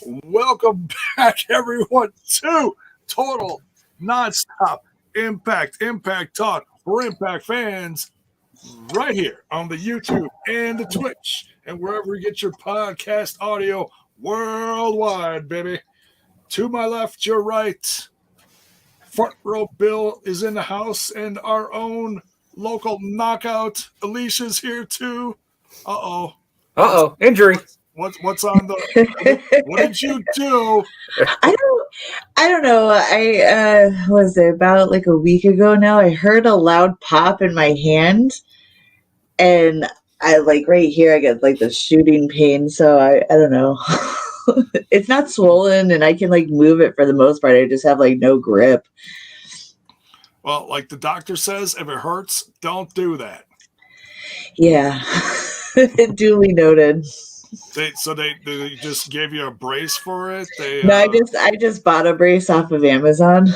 Welcome back, everyone, to Total Nonstop Impact Talk for Impact fans, right here on the YouTube and the Twitch, and wherever you get your podcast audio worldwide, baby. To my left, your right, front row Bill is in the house, and our own local knockout Alicia's here too. Injury. What's on the? What did you do? I don't know. I was it about like a week ago now. I heard a loud pop in my hand, and I like right here. I get like the shooting pain. So I don't know. It's not swollen, and I can like move it for the most part. I just have like no grip. Well, like the doctor says, if it hurts, don't do that. Yeah, duly noted. They just gave you a brace for it. No, I just bought a brace off of Amazon.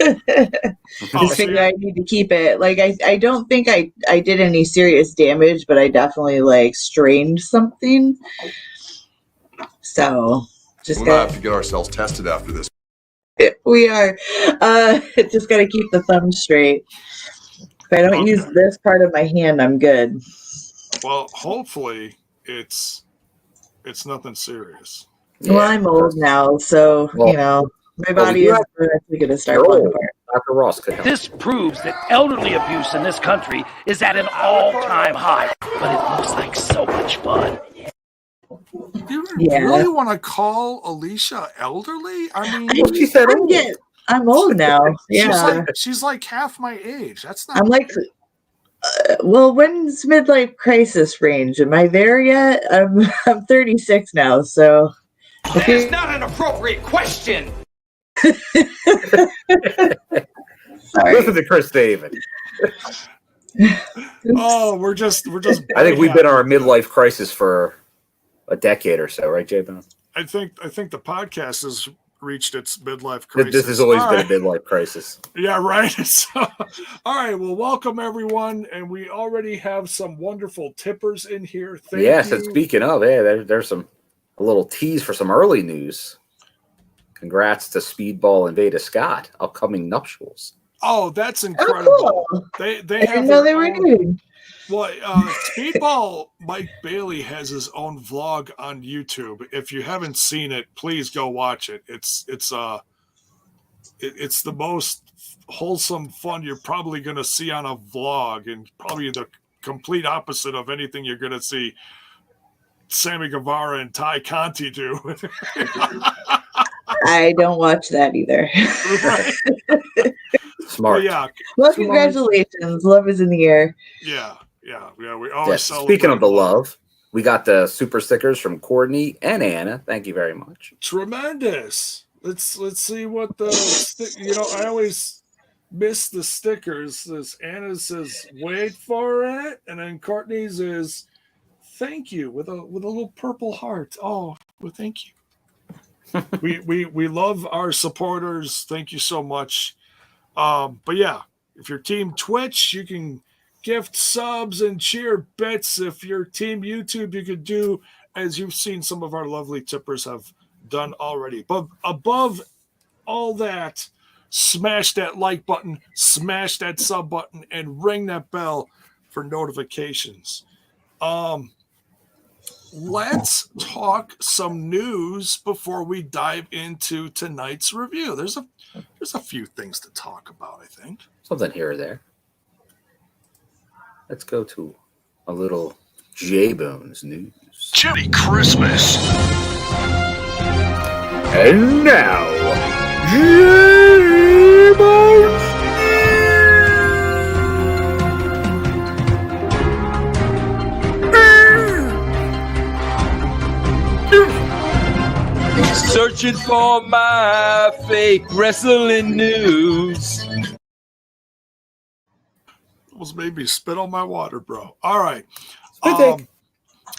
Just figured I need to keep it. Like I don't think I did any serious damage, but I definitely like strained something. So we'll have to get ourselves tested after this. We are just got to keep the thumb straight. If I don't use this part of my hand, I'm good. Well, hopefully it's nothing serious. Well, I'm old now, so you know my body is going to start falling apart. Dr. Ross could help. This proves that elderly abuse in this country is at an all-time high, but it looks like so much fun. Do you really want to call Alicia elderly? I mean, she said I'm old now. Yeah, she's like half my age. That's not. I'm like. Well, when's midlife crisis range? Am I there yet? I'm 36 now, so. That's not an appropriate question. Sorry. Listen to Chris Taven. We're just. I think we've been on our midlife crisis for a decade or so, right, J-Bone? I think the podcast has reached its midlife crisis. This has always been a midlife crisis. Yeah, right. So, all right. Well, welcome everyone, and we already have some wonderful tippers in here. Thank you. And speaking of, there's a little tease for some early news. Congrats to Speedball and Veda Scott, upcoming nuptials. Oh, that's incredible! Cool. They I didn't know they were new. Well, Speedball Mike Bailey has his own vlog on YouTube. If you haven't seen it, please go watch it. It's the most wholesome fun you're probably going to see on a vlog, and probably the complete opposite of anything you're going to see Sammy Guevara and Ty Conti do. I don't watch that either. Smart. Yeah. Well, congratulations. Love is in the air. Yeah. We always celebrate. Speaking of the love, we got the super stickers from Courtney and Anna. Thank you very much. Tremendous. Let's see what the I always miss the stickers. This Anna says wait for it, and then Courtney's is thank you with a little purple heart. Oh, well, thank you. we love our supporters. Thank you so much. But yeah, if you're team Twitch, you can gift subs and cheer bits. If you're team YouTube, you could do as you've seen some of our lovely tippers have done already. But above all that, smash that like button, smash that sub button, and ring that bell for notifications. Let's talk some news before we dive into tonight's review. There's a few things to talk about, I think. Something here or there. Let's go to a little J-Bones news. Jimmy Christmas. And now, J-Bones news. Searching for my fake wrestling news. Almost made me spit on my water, bro. All right.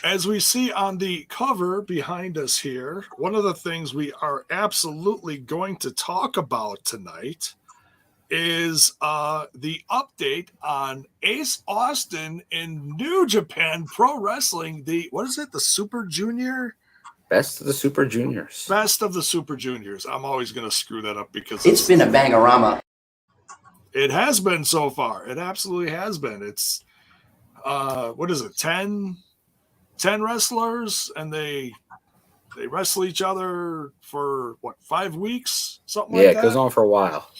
As we see on the cover behind us here, one of the things we are absolutely going to talk about tonight is the update on Ace Austin in New Japan Pro Wrestling. The Super Junior Best of the Super Juniors. Best of the Super Juniors. I'm always going to screw that up because It's been a bangorama. It has been so far. It absolutely has been. It's what is it? 10 wrestlers, and they wrestle each other for what, 5 weeks? Something like that. Yeah, it goes on for a while.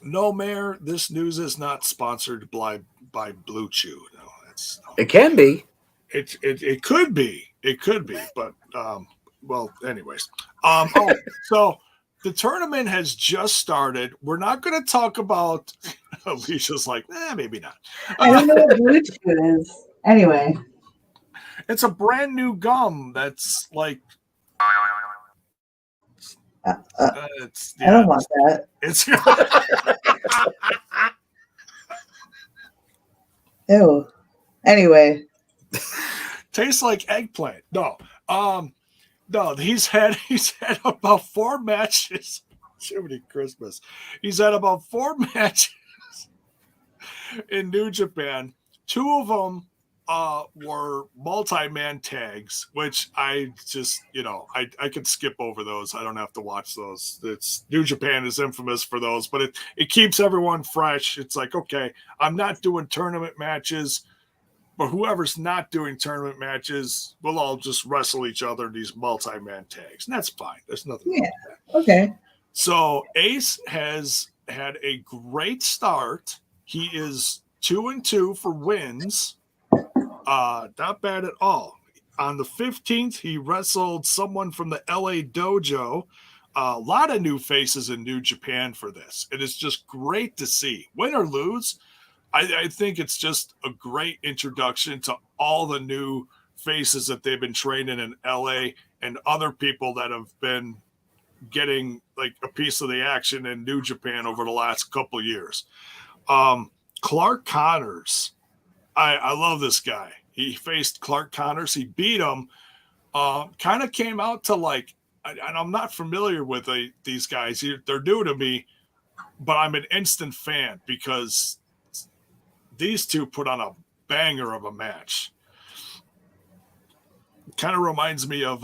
No, Mayor, this news is not sponsored by Blue Chew. No, that's no. It can be. It could be. It could be, but well, anyways. So the tournament has just started. We're not going to talk about. Alicia's like, maybe not. I don't know what Blue Chew is. Anyway, it's a brand new gum that's like. I don't want that. It's. Ew. Anyway. Tastes like eggplant. No. No, he's had about 4 matches. Jiminy Christmas. He's had about 4 matches in New Japan. 2 of them were multi-man tags, which I just, I could skip over those. I don't have to watch those. It's New Japan is infamous for those, but it keeps everyone fresh. It's like, okay, I'm not doing tournament matches. But whoever's not doing tournament matches, we'll all just wrestle each other in these multi-man tags. And that's fine. There's nothing wrong with that. Okay. So Ace has had a great start. He is 2-2 for wins. Not bad at all. On the 15th, he wrestled someone from the LA Dojo. A lot of new faces in New Japan for this. It is just great to see. Win or lose, I think it's just a great introduction to all the new faces that they've been training in LA and other people that have been getting like a piece of the action in New Japan over the last couple of years. Clark Connors. I love this guy. He faced Clark Connors. He beat him. Kind of came out to like, and I'm not familiar with these guys. They're new to me, but I'm an instant fan because these two put on a banger of a match. Kind of reminds me of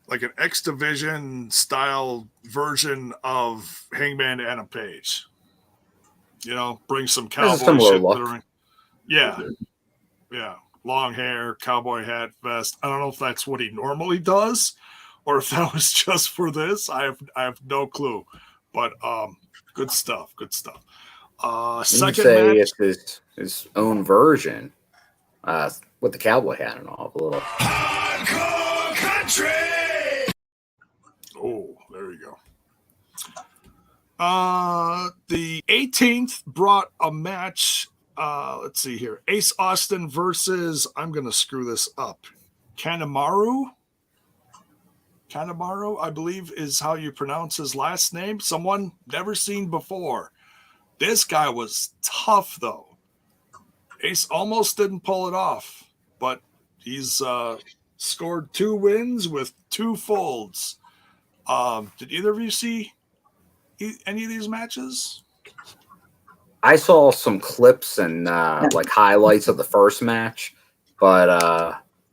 like an X Division style version of Hangman Adam Page. Bring some cowboy shit. Yeah. Long hair, cowboy hat, vest. I don't know if that's what he normally does or if that was just for this. I have no clue. But good stuff. Second say match. It's his own version with the cowboy hat and all. A little. Hardcore country. Oh, there you go. The 18th brought a match. Let's see here. Ace Austin versus, I'm going to screw this up, Kanemaru, I believe is how you pronounce his last name. Someone never seen before. This guy was tough, though. Ace almost didn't pull it off, but he's scored 2 wins with 2 folds. Did either of you see any of these matches? I saw some clips and like highlights of the first match, but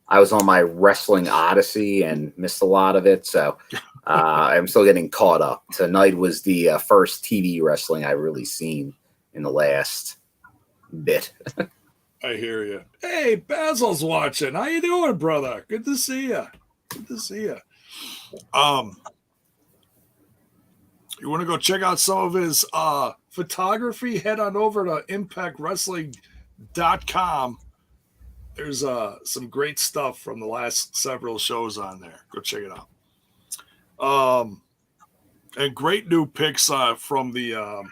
I was on my Wrestling Odyssey and missed a lot of it, so I'm still getting caught up. Tonight was the first TV wrestling I've really seen in the last bit. I hear you. Hey, Basil's watching. How you doing, brother? Good to see you. You want to go check out some of his photography? Head on over to impactwrestling.com. There's some great stuff from the last several shows on there. Go check it out. And great new pics from the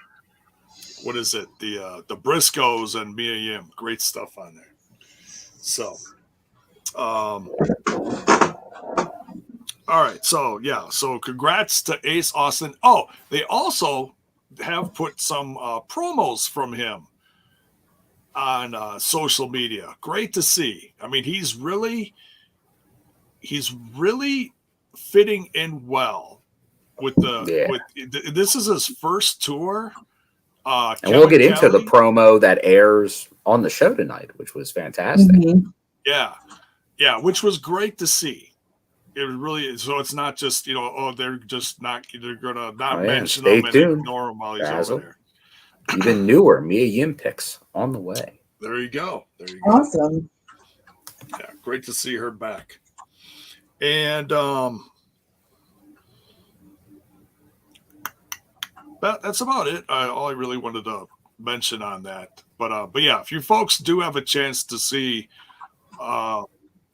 what is it? The Briscoes and Mia Yim. Great stuff on there. So, all right. So yeah. So congrats to Ace Austin. Oh, they also have put some promos from him on social media. Great to see. I mean, he's really fitting in well with this is his first tour. And we'll get into the promo that airs on the show tonight, which was fantastic. Mm-hmm. Yeah, which was great to see. It really so it's not just they're gonna not mention Stay him and tuned. ignore him while he's Razzle. over there. Even newer Mia Yim picks on the way. There you go. Awesome. Yeah, great to see her back. And that's about it. All I really wanted to mention on that. But yeah, if you folks do have a chance to see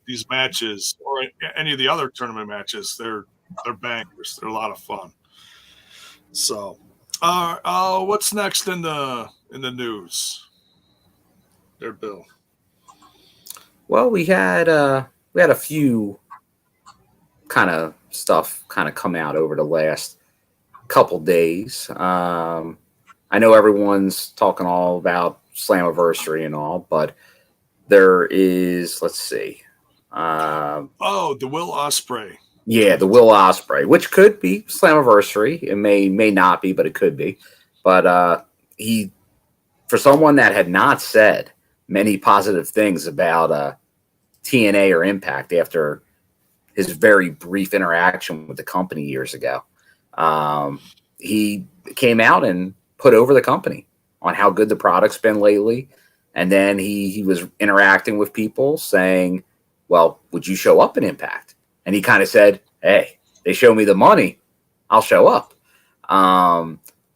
these matches or any of the other tournament matches, they're bangers. They're a lot of fun. So, what's next in the news? There, Bill. Well, we had a few kind of stuff come out over the last couple days. I know everyone's talking all about Slammiversary and all, but there is, let's see. The Will Ospreay. Yeah, the Will Ospreay, which could be Slammiversary. It may not be, but it could be. But he, for someone that had not said many positive things about TNA or Impact after his very brief interaction with the company years ago, he came out and put over the company on how good the product's been lately. And then he was interacting with people saying, well, would you show up in Impact? And he kind of said, hey, they show me the money, I'll show up.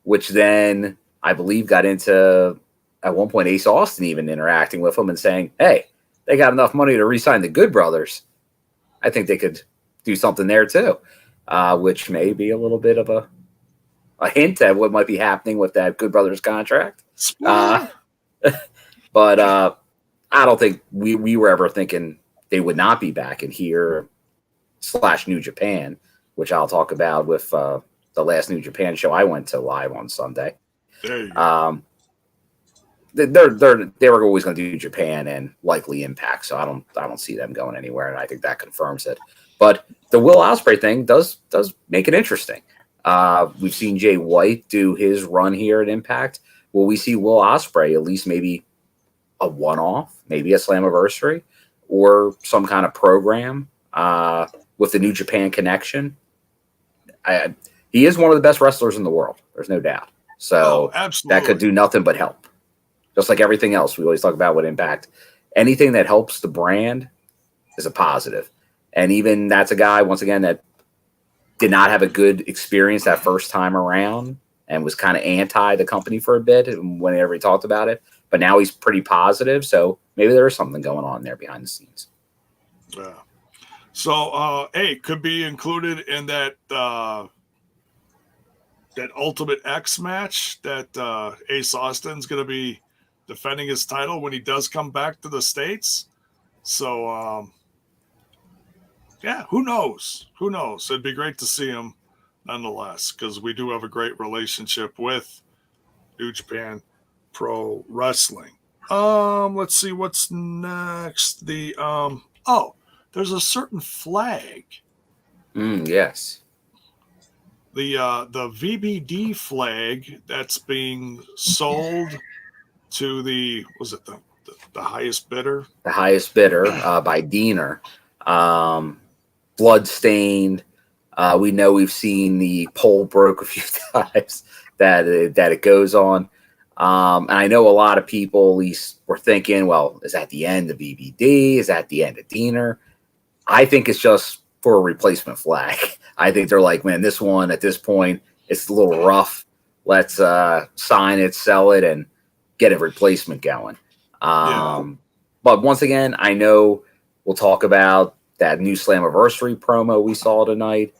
Which then I believe got into, at one point, Ace Austin even interacting with him and saying, hey, they got enough money to re-sign the Good Brothers. I think they could do something there too, which may be a little bit of a hint at what might be happening with that Good Brothers contract. But I don't think we were ever thinking they would not be back in here / New Japan, which I'll talk about with the last New Japan show I went to live on Sunday. There you go. They were always going to do Japan and likely Impact, so I don't see them going anywhere, and I think that confirms it. But the Will Ospreay thing does make it interesting. We've seen Jay White do his run here at Impact. Will we see Will Ospreay at least maybe a one-off, maybe a Slammiversary, or some kind of program with the New Japan connection? He is one of the best wrestlers in the world. There's no doubt. So that could do nothing but help. Just like everything else we always talk about with Impact. Anything that helps the brand is a positive. And even that's a guy, once again, that did not have a good experience that first time around and was kind of anti the company for a bit whenever he talked about it. But now he's pretty positive. So maybe there is something going on there behind the scenes. Yeah. So, could be included in that that Ultimate X match that Ace Austin's going to be defending his title when he does come back to the States. So, yeah, who knows? Who knows? It'd be great to see him nonetheless, because we do have a great relationship with New Japan Pro Wrestling. Let's see what's next. The there's a certain flag. Yes. The VBD flag that's being sold to the highest bidder? The highest bidder by Diener. Bloodstained. We know we've seen the pole broke a few times that it goes on. And I know a lot of people at least were thinking, well, is that the end of VBD? Is that the end of Diener? I think it's just for a replacement flag. I think they're like, man, this one at this point, it's a little rough. Let's sign it, sell it, and get a replacement going. But once again, I know we'll talk about that new Slammiversary promo we saw tonight.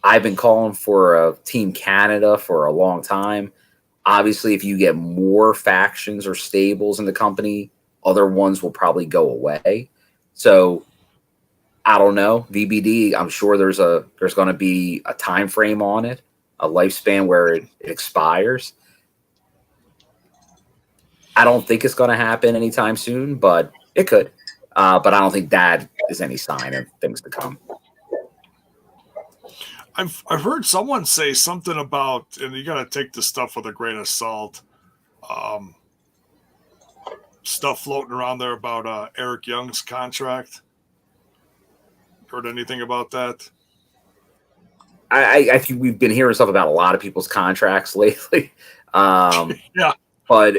I've been calling for a Team Canada for a long time. Obviously, if you get more factions or stables in the company, other ones will probably go away. So I don't know. VBD, I'm sure there's going to be a time frame on it, a lifespan where it expires. I don't think it's going to happen anytime soon, but it could. But I don't think that is any sign of things to come. I've heard someone say something about, and you got to take this stuff with a grain of salt. stuff floating around there about Eric Young's contract. Heard anything about that? I think we've been hearing stuff about a lot of people's contracts lately. Yeah. But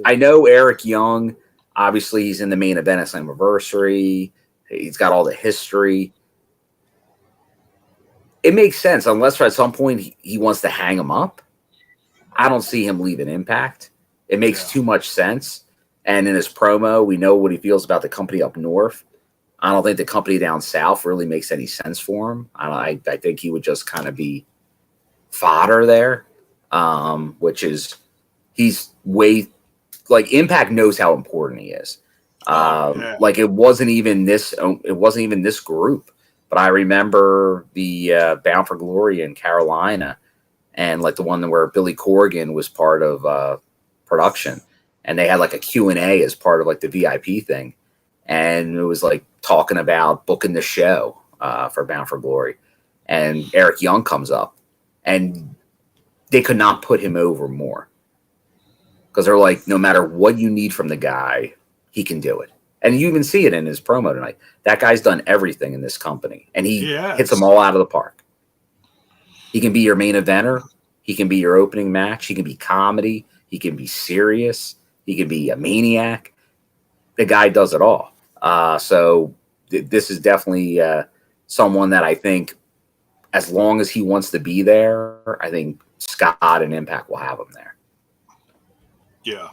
I know Eric Young, obviously he's in the main event at Slammiversary. He's got all the history. It makes sense unless at some point he wants to hang him up. I don't see him leaving Impact. It makes too much sense. And in his promo, we know what he feels about the company up north. I don't think the company down south really makes any sense for him. I think he would just kind of be fodder there, which is he's way like Impact knows how important he is. Like it wasn't even this group, but I remember the Bound for Glory in Carolina, and like the one where Billy Corgan was part of production, and they had like a Q&A as part of like the VIP thing. And it was like talking about booking the show for Bound for Glory. And Eric Young comes up, and they could not put him over more. Because they're like, no matter what you need from the guy, he can do it. And you even see it in his promo tonight. That guy's done everything in this company. And he hits them all out of the park. He can be your main eventer. He can be your opening match. He can be comedy. He can be serious. He can be a maniac. The guy does it all. So this is definitely someone that I think, as long as he wants to be there, I think Scott and Impact will have him there. Yeah.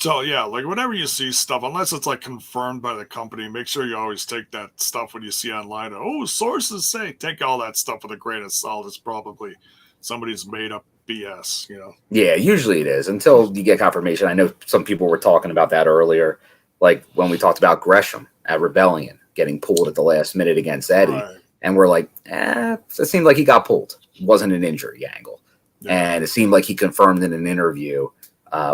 So, yeah, like whenever you see stuff, unless it's like confirmed by the company, make sure you always take that stuff when you see online. Oh, sources say, take all that stuff with a grain of salt. It's probably somebody's made up BS, you know? Yeah, usually it is until you get confirmation. I know some people were talking about that earlier, like when we talked about Gresham at Rebellion getting pulled at the last minute against Eddie. Right. And we're like, it seemed like he got pulled. It wasn't an injury angle. Yeah. And it seemed like he confirmed in an interview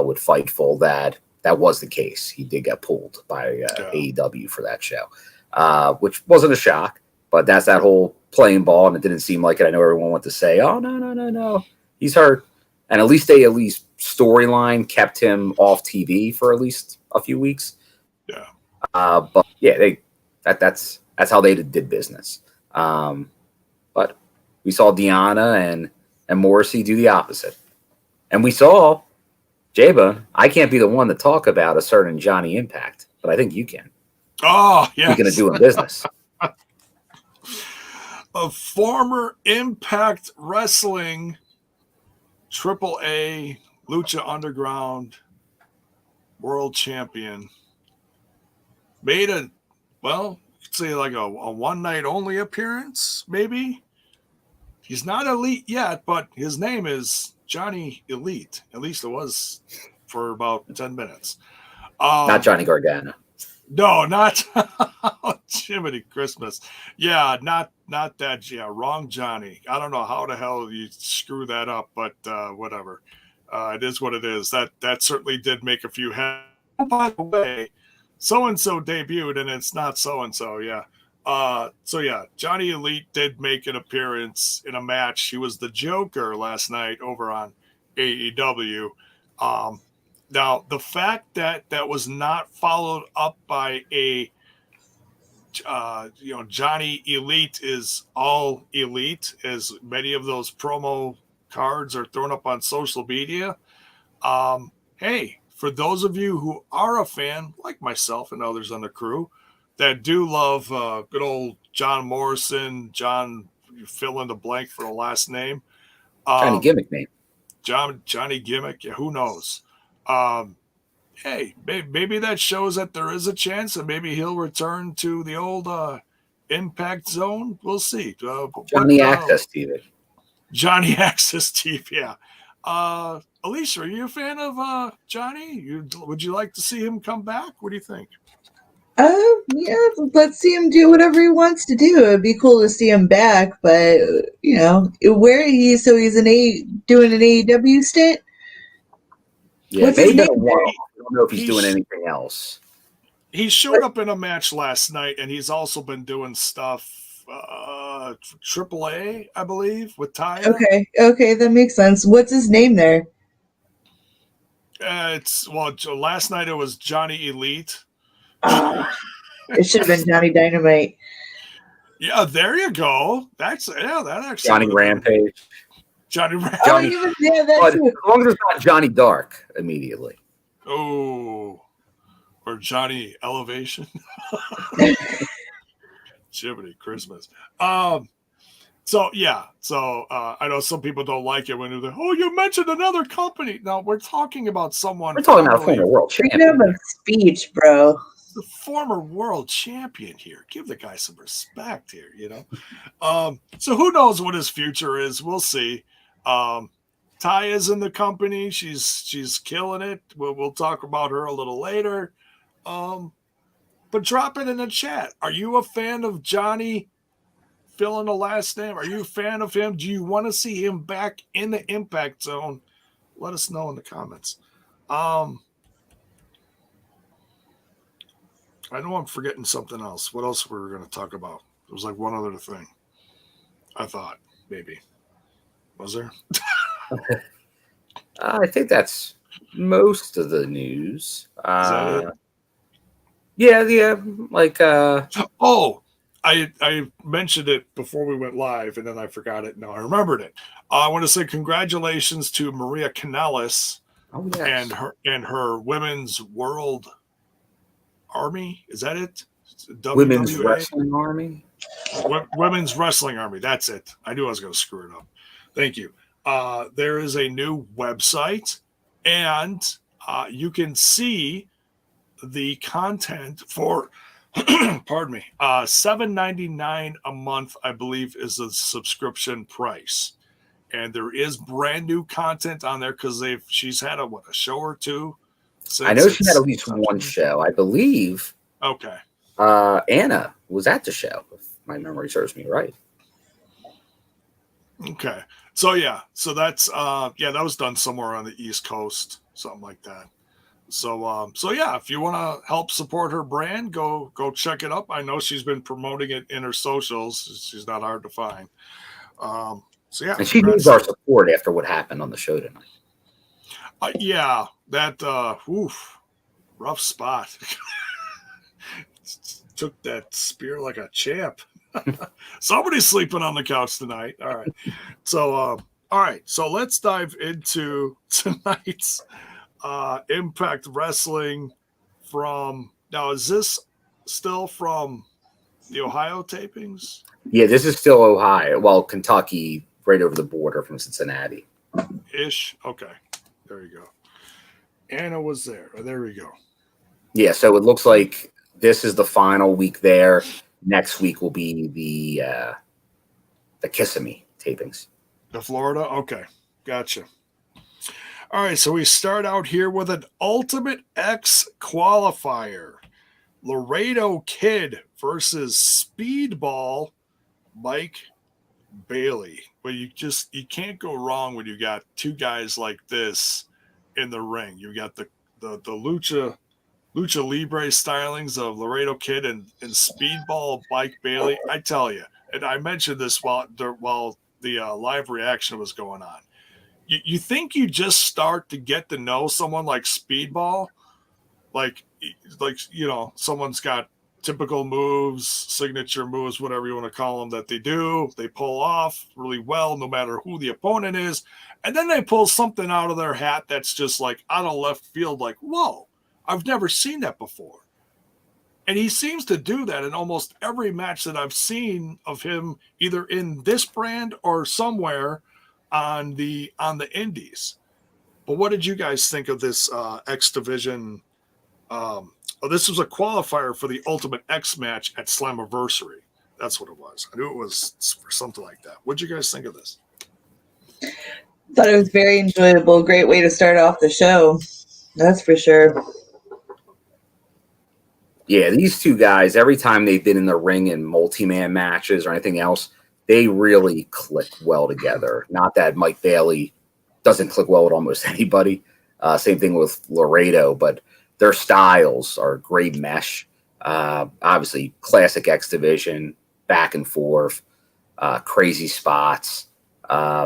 with Fightful that was the case. He did get pulled by AEW for that show, which wasn't a shock, but that's that whole playing ball, and it didn't seem like it. I know everyone wanted to say, oh, no, he's hurt. And at least storyline kept him off TV for at least a few weeks. Yeah. But yeah, that's how they did business. But we saw Deonna and Morrissey do the opposite. And we saw J-Bone. I can't be the one to talk about a certain Johnny Impact, but I think you can. Oh, yeah. Speaking of doing business. A former Impact Wrestling AAA Lucha Underground world champion made a, well, you'd say like a one-night only appearance, maybe. He's not elite yet, but his name is Johnny Elite. At least it was for about 10 minutes. Not Johnny Gargano. No, not Jiminy Christmas. Yeah, not that. Yeah, wrong Johnny. I don't know how the hell you screw that up, but whatever. It is what it is. That certainly did make a few heads. Oh, by the way, so-and-so debuted, and it's not so-and-so, yeah. So yeah, Johnny Elite did make an appearance in a match. He was the Joker last night over on AEW. Now the fact that was not followed up by a, Johnny Elite is all elite, as many of those promo cards are thrown up on social media. Hey, for those of you who are a fan, like myself and others on the crew, that do love good old John Morrison, John, you fill in the blank for the last name. Johnny Gimmick name. Johnny Gimmick, yeah, who knows? Hey, maybe that shows that there is a chance, and maybe he'll return to the old Impact Zone. We'll see. Johnny Access TV. Johnny Access TV, yeah. Alicia, are you a fan of Johnny? Would you like to see him come back? What do you think? Yeah, let's see him do whatever he wants to do. It'd be cool to see him back, but where he's doing an AEW stint. Yeah, what's his name? I don't know if he's doing anything else. He showed up in a match last night, and he's also been doing stuff AAA, I believe, with Taya. Okay, that makes sense. What's his name there? Last night it was Johnny Elite. It should have been Johnny Dynamite. Yeah, there you go. That actually Johnny Rampage. Johnny Rampage. Johnny, that's as long as it's not Johnny Dark immediately. Oh, or Johnny Elevation. Jiminy Christmas. So I know some people don't like it when they're like, "Oh, you mentioned another company." No, we're talking about someone. We're talking about a former world champion. a speech, bro. The former world champion here. Give the guy some respect here, you know. So who knows what his future is? We'll see. Taya's in the company. She's killing it. We'll talk about her a little later. But drop it in the chat. Are you a fan of Johnny? Fill in the last name. Are you a fan of him? Do you want to see him back in the Impact Zone? Let us know in the comments. I know I'm forgetting something else. What else were we going to talk about? There was like one other thing. I thought maybe. Was there? I think that's most of the news. Is that it? Yeah. Like, I mentioned it before we went live, and then I forgot it. No, I remembered it. I want to say congratulations to Maria Kanellis and her Women's World Army. Is that it? Women's Wrestling Army? Women's Wrestling Army. That's it. I knew I was going to screw it up. Thank you. There is a new website, and you can see the content for pardon me, $7.99 a month, I believe, is the subscription price. And there is brand new content on there because she's had a show or two. I know she had at least one show, I believe. Okay. Anna was at the show, if my memory serves me right. Okay. So that's that was done somewhere on the East Coast, something like that. So if you want to help support her brand, go check it up. I know she's been promoting it in her socials. She's not hard to find. And she needs our support after what happened on the show tonight. Rough spot. Took that spear like a champ. Somebody's sleeping on the couch tonight. All right. So let's dive into tonight's Impact Wrestling now. Is this still from the Ohio tapings? Yeah, this is still Ohio. Well, Kentucky, right over the border from Cincinnati. Ish. Okay. There you go. Anna was there. There we go. Yeah, so it looks like this is the final week there. Next week will be the Kissimmee tapings. The Florida? Okay. Gotcha. All right, so we start out here with an Ultimate X qualifier. Laredo Kid versus Speedball Mike Bailey. Well, you can't go wrong when you got two guys like this in the ring. You got the Lucha Libre stylings of Laredo Kid and Speedball Mike Bailey. I tell you, and I mentioned this while the live reaction was going on. You think you just start to get to know someone like Speedball, like someone's got typical moves, signature moves, whatever you want to call them, that they do. They pull off really well, no matter who the opponent is, and then they pull something out of their hat that's just like out of left field. Like, whoa, I've never seen that before. And he seems to do that in almost every match that I've seen of him, either in this brand or somewhere on the indies. But what did you guys think of this X Division? This was a qualifier for the Ultimate X match at Slammiversary. That's what it was. I knew it was for something like that. What did you guys think of this? Thought it was very enjoyable. Great way to start off the show. That's for sure. Yeah, these two guys, every time they've been in the ring in multi-man matches or anything else, they really click well together. Not that Mike Bailey doesn't click well with almost anybody. Same thing with Laredo, but their styles are great mesh. Obviously, classic X Division, back and forth, crazy spots,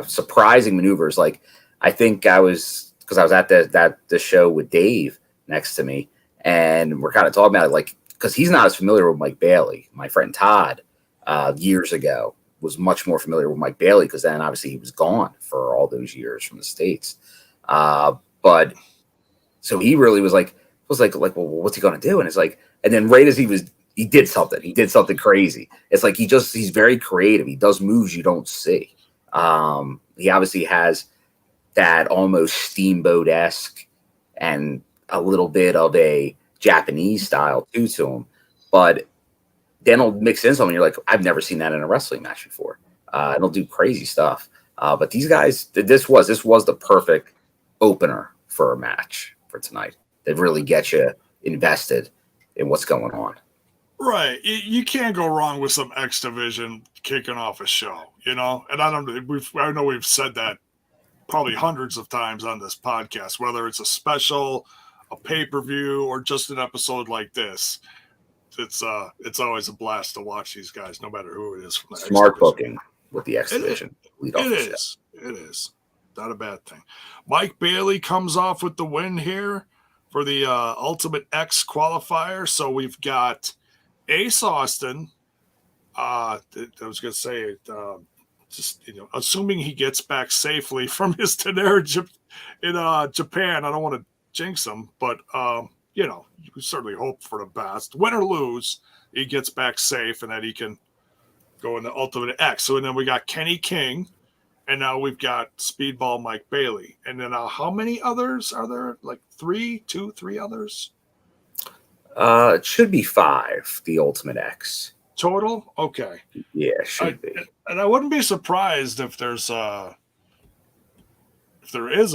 surprising maneuvers. Like, I think I was because I was at the show with Dave next to me, and we're kind of talking about it, like, because he's not as familiar with Mike Bailey. My friend Todd, years ago, was much more familiar with Mike Bailey because then obviously he was gone for all those years from the States. But so he really was like, well, what's he going to do? And it's like, and then right as he did something crazy. It's like he's very creative. He does moves you don't see. He obviously has that almost Steamboat-esque and a little bit of a Japanese style too to him, but then he'll mix in something. You're like, I've never seen that in a wrestling match before. And he'll do crazy stuff. But these guys, this was the perfect opener for a match for tonight. That really gets you invested in what's going on. Right. You can't go wrong with some X Division kicking off a show, you know? And I know we've said that probably hundreds of times on this podcast, whether it's a special, a pay-per-view, or just an episode like this. It's always a blast to watch these guys, no matter who it is. From the Smart booking with the X Division. It is. Not a bad thing. Mike Bailey comes off with the win here for the Ultimate X qualifier. So we've got Ace Austin. I was going to say, assuming he gets back safely from his tenure in Japan. I don't want to jinx him, but you certainly hope for the best. Win or lose, he gets back safe, and then he can go in the Ultimate X. So, and then we got Kenny King, and now we've got Speedball Mike Bailey. And then how many others are there? Like three others? It should be 5, the Ultimate X. Total? Okay. Yeah, it should be. And I wouldn't be surprised if there is a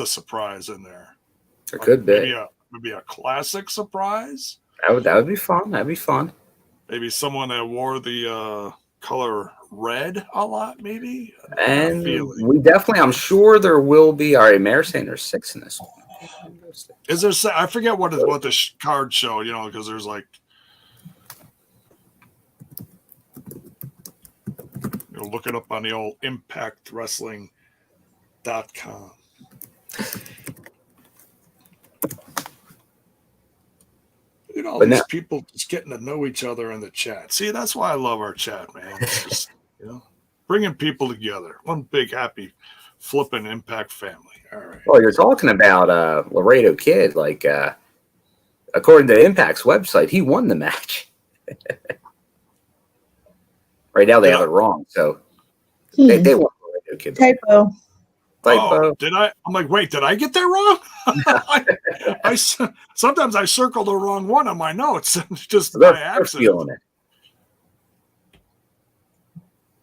surprise in there. There could be. Maybe a classic surprise. That would be fun. That'd be fun. Maybe someone that wore the color red a lot, maybe. And we definitely, I'm sure there will be. All right, Mayor's saying there's 6 in this one. Is there? I forget what the card showed. Because there's like, look it up on the old ImpactWrestling.com. These people just getting to know each other in the chat. See, that's why I love our chat, man. It's just, bringing people together. One big, happy, flipping Impact family. All right. Well, you're talking about Laredo Kid. Like, according to Impact's website, he won the match. Right now, they have it wrong. So they won Laredo Kid. Typo. Oh, did I? I'm like, wait, did I get that wrong? I sometimes I circle the wrong one on my notes, just by accident.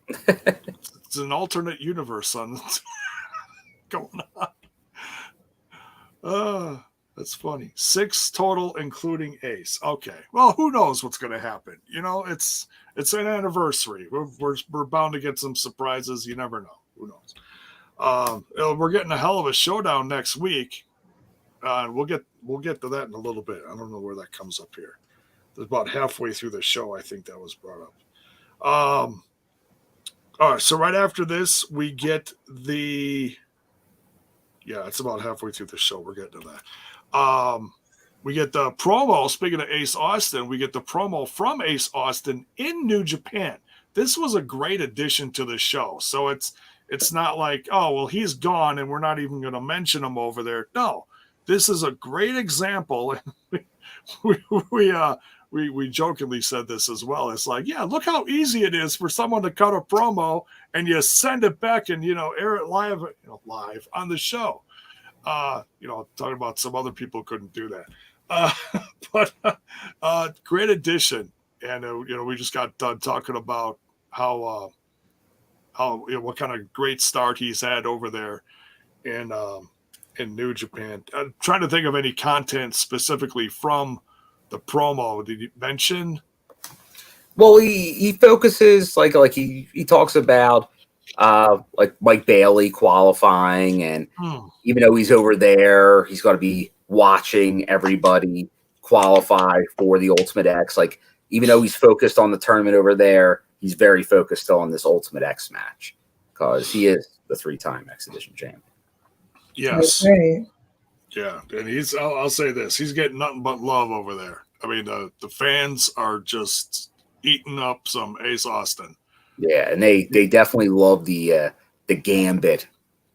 It's an alternate universe on going on. That's funny. 6 total, including Ace. Okay. Well, who knows what's going to happen? It's an anniversary. We're bound to get some surprises. You never know. Who knows? We're getting a hell of a showdown next week. We'll get to that in a little bit. I don't know where that comes up here. It's about halfway through the show, I think that was brought up. All right, so right after this, we get it's about halfway through the show. We're getting to that. We get the promo. Speaking of Ace Austin, we get the promo from Ace Austin in New Japan. This was a great addition to the show. So it's not like, oh, well, he's gone and we're not even going to mention him over there. No, this is a great example. We jokingly said this as well. It's like, yeah, look how easy it is for someone to cut a promo and you send it back and, air it live on the show. Talking about some other people couldn't do that. But great addition. And, we just got done talking about how what kind of great start he's had over there in New Japan. I'm trying to think of any content specifically from the promo. Did you mention? Well, he focuses like he talks about like Mike Bailey qualifying, and even though he's over there, he's got to be watching everybody qualify for the Ultimate X. Like, even though he's focused on the tournament over there, he's very focused still on this Ultimate X match because he is the 3-time X Division champion. Yes. Right. Yeah, and I'll say this: he's getting nothing but love over there. I mean, the fans are just eating up some Ace Austin. Yeah, and they definitely love the Gambit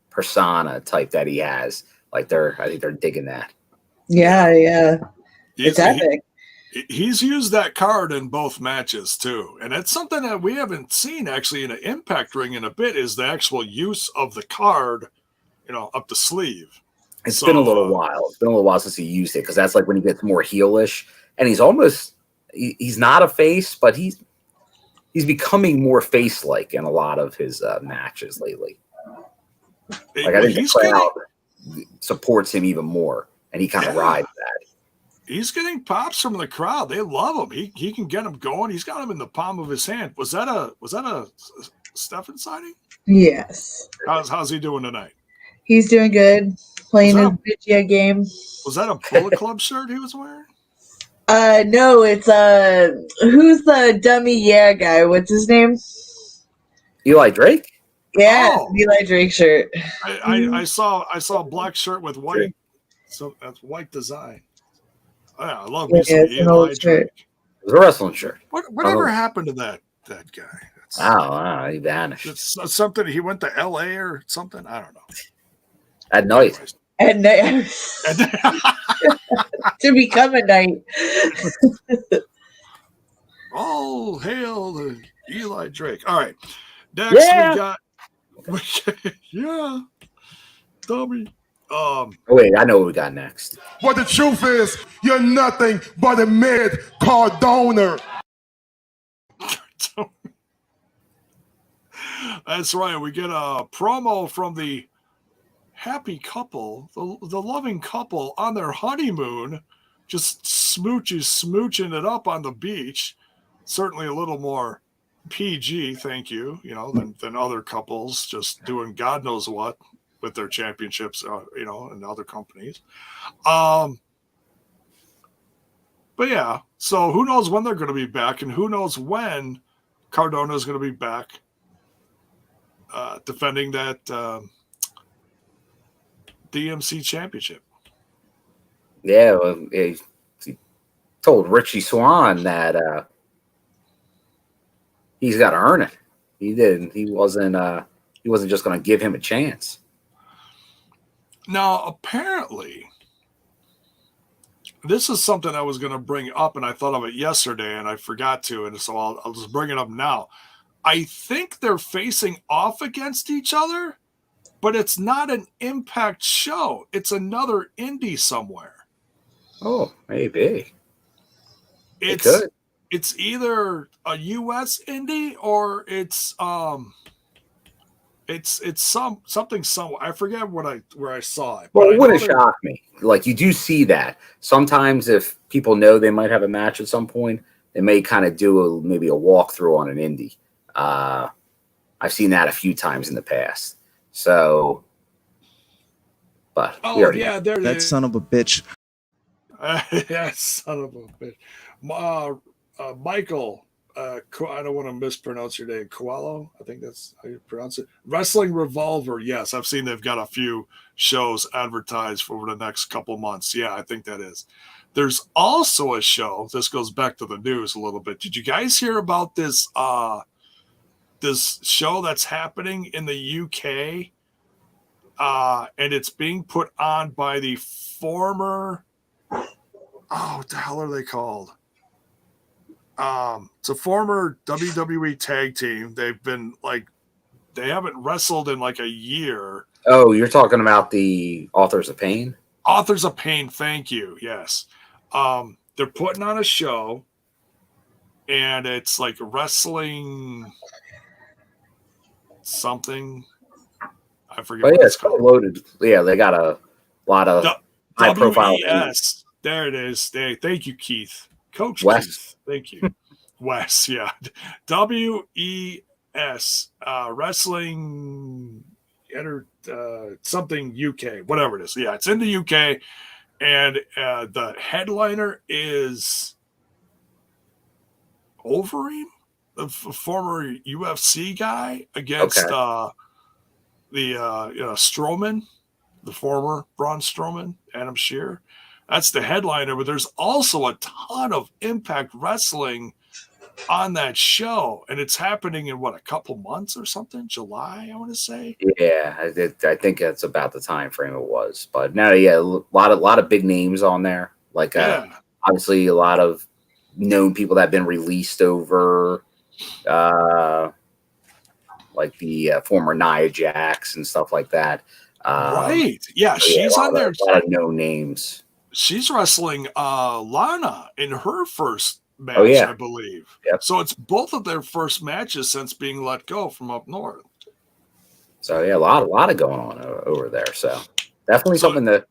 persona type that he has. Like I think they're digging that. Yeah. It's epic. He's used that card in both matches too, and it's something that we haven't seen actually in an Impact ring in a bit. Is the actual use of the card, up the sleeve. It's been a little while. It's been a little while since he used it because that's like when he gets more heelish, and he's not a face, but he's becoming more face-like in a lot of his matches lately. Like I think the crowd supports him even more, and he kind of rides that. He's getting pops from the crowd. They love him. He can get him going. He's got him in the palm of his hand. Was that a Stefan sighting? Yes. How's he doing tonight? He's doing good. Playing his Vigia game. Was that a Bullet Club shirt he was wearing? No, it's who's the dummy guy? What's his name? Eli Drake? Yeah, Eli Drake shirt. I saw a black shirt with white. So that's white design. Yeah, I love me some Eli Drake. It was a wrestling shirt. Whatever happened to that guy? Oh, he vanished. It's something. He went to LA or something. I don't know. At night. At night. To become a knight. All hail the Eli Drake. All right. Next we got dummy. Wait, I know what we got next. But the truth is, you're nothing but a mid-card donor. That's right. We get a promo from the happy couple, the loving couple on their honeymoon, just smooching it up on the beach. Certainly a little more PG, thank you, than other couples just doing God knows what with their championships, in other companies. But yeah, so who knows when they're going to be back, and who knows when Cardona is going to be back defending that DMC championship. Yeah, he told Richie Swann that he's got to earn it. He didn't. He wasn't just going to give him a chance. Now, apparently, this is something I was going to bring up, and I thought of it yesterday, and I forgot to, and so I'll just bring it up now. I think they're facing off against each other, but it's not an Impact show. It's another indie somewhere. Oh, maybe. It's either a US indie or it's something somewhere. I forget where I saw it. Well, it wouldn't shock me. Like, you do see that. Sometimes if people know they might have a match at some point, they may kind of do maybe a walkthrough on an indie. I've seen that a few times in the past. So, but that son of a bitch. Yeah, son of a bitch. Michael, I don't want to mispronounce your name. Coelho, I think that's how you pronounce it. Wrestling Revolver. Yes, I've seen they've got a few shows advertised for over the next couple months. Yeah, I think that is. There's also a show. This goes back to the news a little bit. Did you guys hear about this? This show that's happening in the UK, and it's being put on by the former. What the hell are they called? It's a former WWE tag team. They've been they haven't wrestled in like a year. Oh, you're talking about the Authors of Pain? Authors of Pain, thank you. Yes. They're putting on a show, and it's like wrestling something. I forget what it's called. Loaded. Yeah, they got a lot of high profile. WES. There it is. Thank you, Keith. Coach Wes. Keith. Thank you. Wes, yeah. WES. Wrestling something UK, whatever it is. Yeah, it's in the UK. And the headliner is Overeem, the former UFC guy, against the Strowman, the former Braun Strowman, Adam Shearer. That's the headliner, but there's also a ton of Impact Wrestling on that show, and it's happening in a couple months or something? July, I want to say. Yeah, I think that's about the time frame it was. But no, yeah, a lot of big names on there. Like obviously a lot of known people that have been released over, like the former Nia Jax and stuff like that. Right? Yeah, she's on there. A lot of known names. She's wrestling Lana in her first match, I believe. Yep. So it's both of their first matches since being let go from up north. So yeah, a lot of going on over there. So definitely something to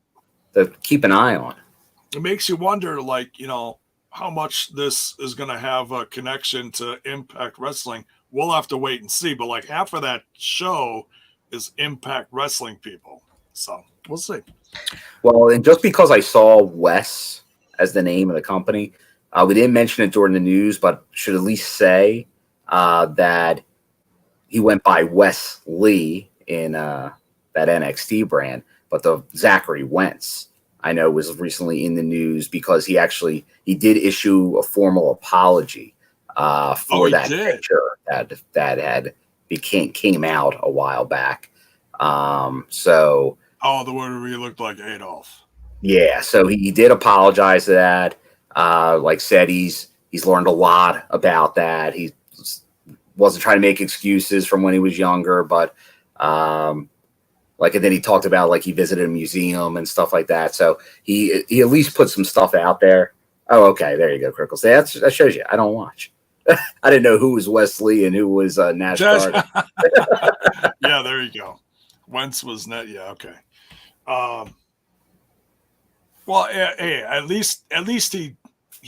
keep an eye on. It makes you wonder, how much this is going to have a connection to Impact Wrestling. We'll have to wait and see. But half of that show is Impact Wrestling people. So we'll see. Well, and just because I saw Wes as the name of the company, we didn't mention it during the news, but should at least say that he went by Wes Lee in that NXT brand, but the Zachary Wentz, I know, was recently in the news because he did issue a formal apology for that picture that had came out a while back. So. Oh, the one where he looked like Adolf. Yeah, so he did apologize to that. Said he's learned a lot about that. He wasn't trying to make excuses from when he was younger, but and then he talked about he visited a museum and stuff like that. So he at least put some stuff out there. Oh, okay, there you go, Crickles. That shows you. I don't watch. I didn't know who was Wesley and who was Nash Garden. Yeah, there you go. Wentz was net. Yeah, okay. Well, hey, at least he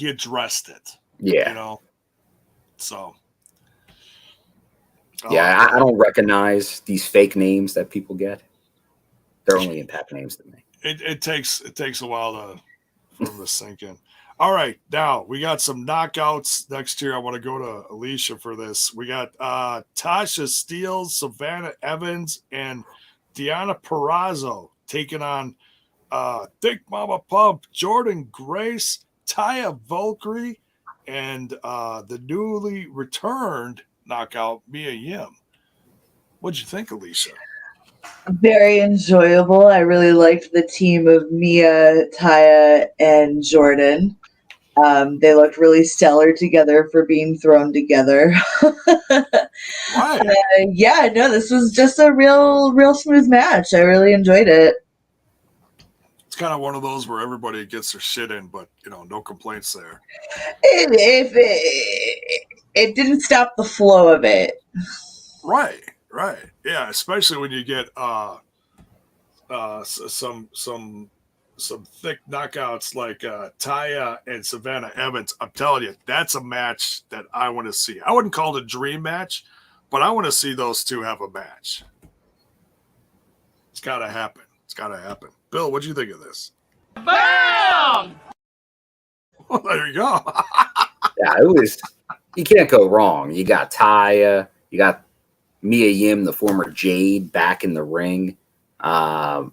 addressed it. Yeah. So. Yeah, I don't recognize these fake names that people get. They're only Impact names to me. It takes a while for them to sink in. All right, now we got some knockouts next year. I want to go to Alicia for this. We got Tasha, Steelz, Savannah Evans, and Deonna Purrazzo taking on Thick Mama Pump, Jordynne Grace, Taya, Valkyrie, and the newly returned knockout Mia Yim. What'd you think, Alicia? Very enjoyable. I really liked the team of Mia, Taya, and Jordynne. They looked really stellar together for being thrown together. Right. This was just a real smooth match. I really enjoyed it. It's kind of one of those where everybody gets their shit in, but no complaints there. It didn't stop the flow of it. Right. Yeah, especially when you get some thick knockouts like Taya and Savannah Evans. I'm telling you, that's a match that I want to see. I wouldn't call it a dream match, but I want to see those two have a match. It's got to happen. Bill, what'd you think of this? Bam! Well, there you go. Yeah, you can't go wrong. You got Taya, you got Mia Yim, the former Jade, back in the ring. And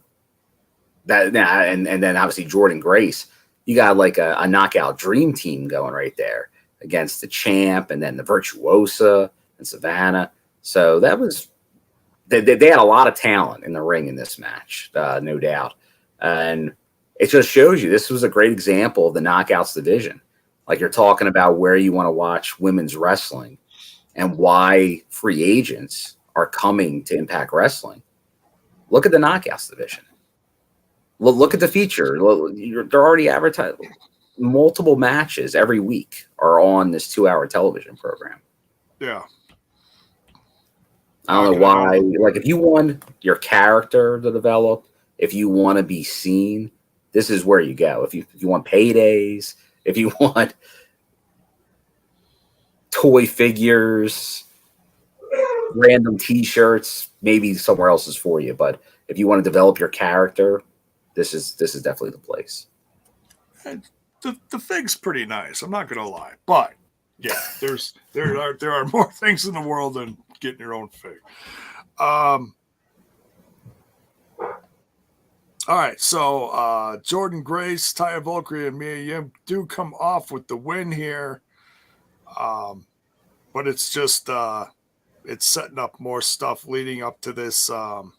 then obviously Jordynne Grace. You got a knockout dream team going right there against the champ, and then the Virtuosa and Savannah. So that was they had a lot of talent in the ring in this match, no doubt. And it just shows you this was a great example of the knockouts division. You're talking about where you want to watch women's wrestling and why free agents are coming to Impact Wrestling. Look at the knockouts division. Look at the feature. They're already advertised. Multiple matches every week are on this 2-hour television program. Yeah. I don't know why. If you want your character to develop, if you want to be seen, this is where you go. If you want paydays, if you want toy figures, random T-shirts, maybe somewhere else is for you. But if you want to develop your character, this is definitely the place. The fig's pretty nice. I'm not gonna lie, but yeah, there are more things in the world than getting your own fig. All right, so Jordynne Grace, Taya, Valkyrie, and Mia Yim do come off with the win here, but it's just it's setting up more stuff leading up to this. What's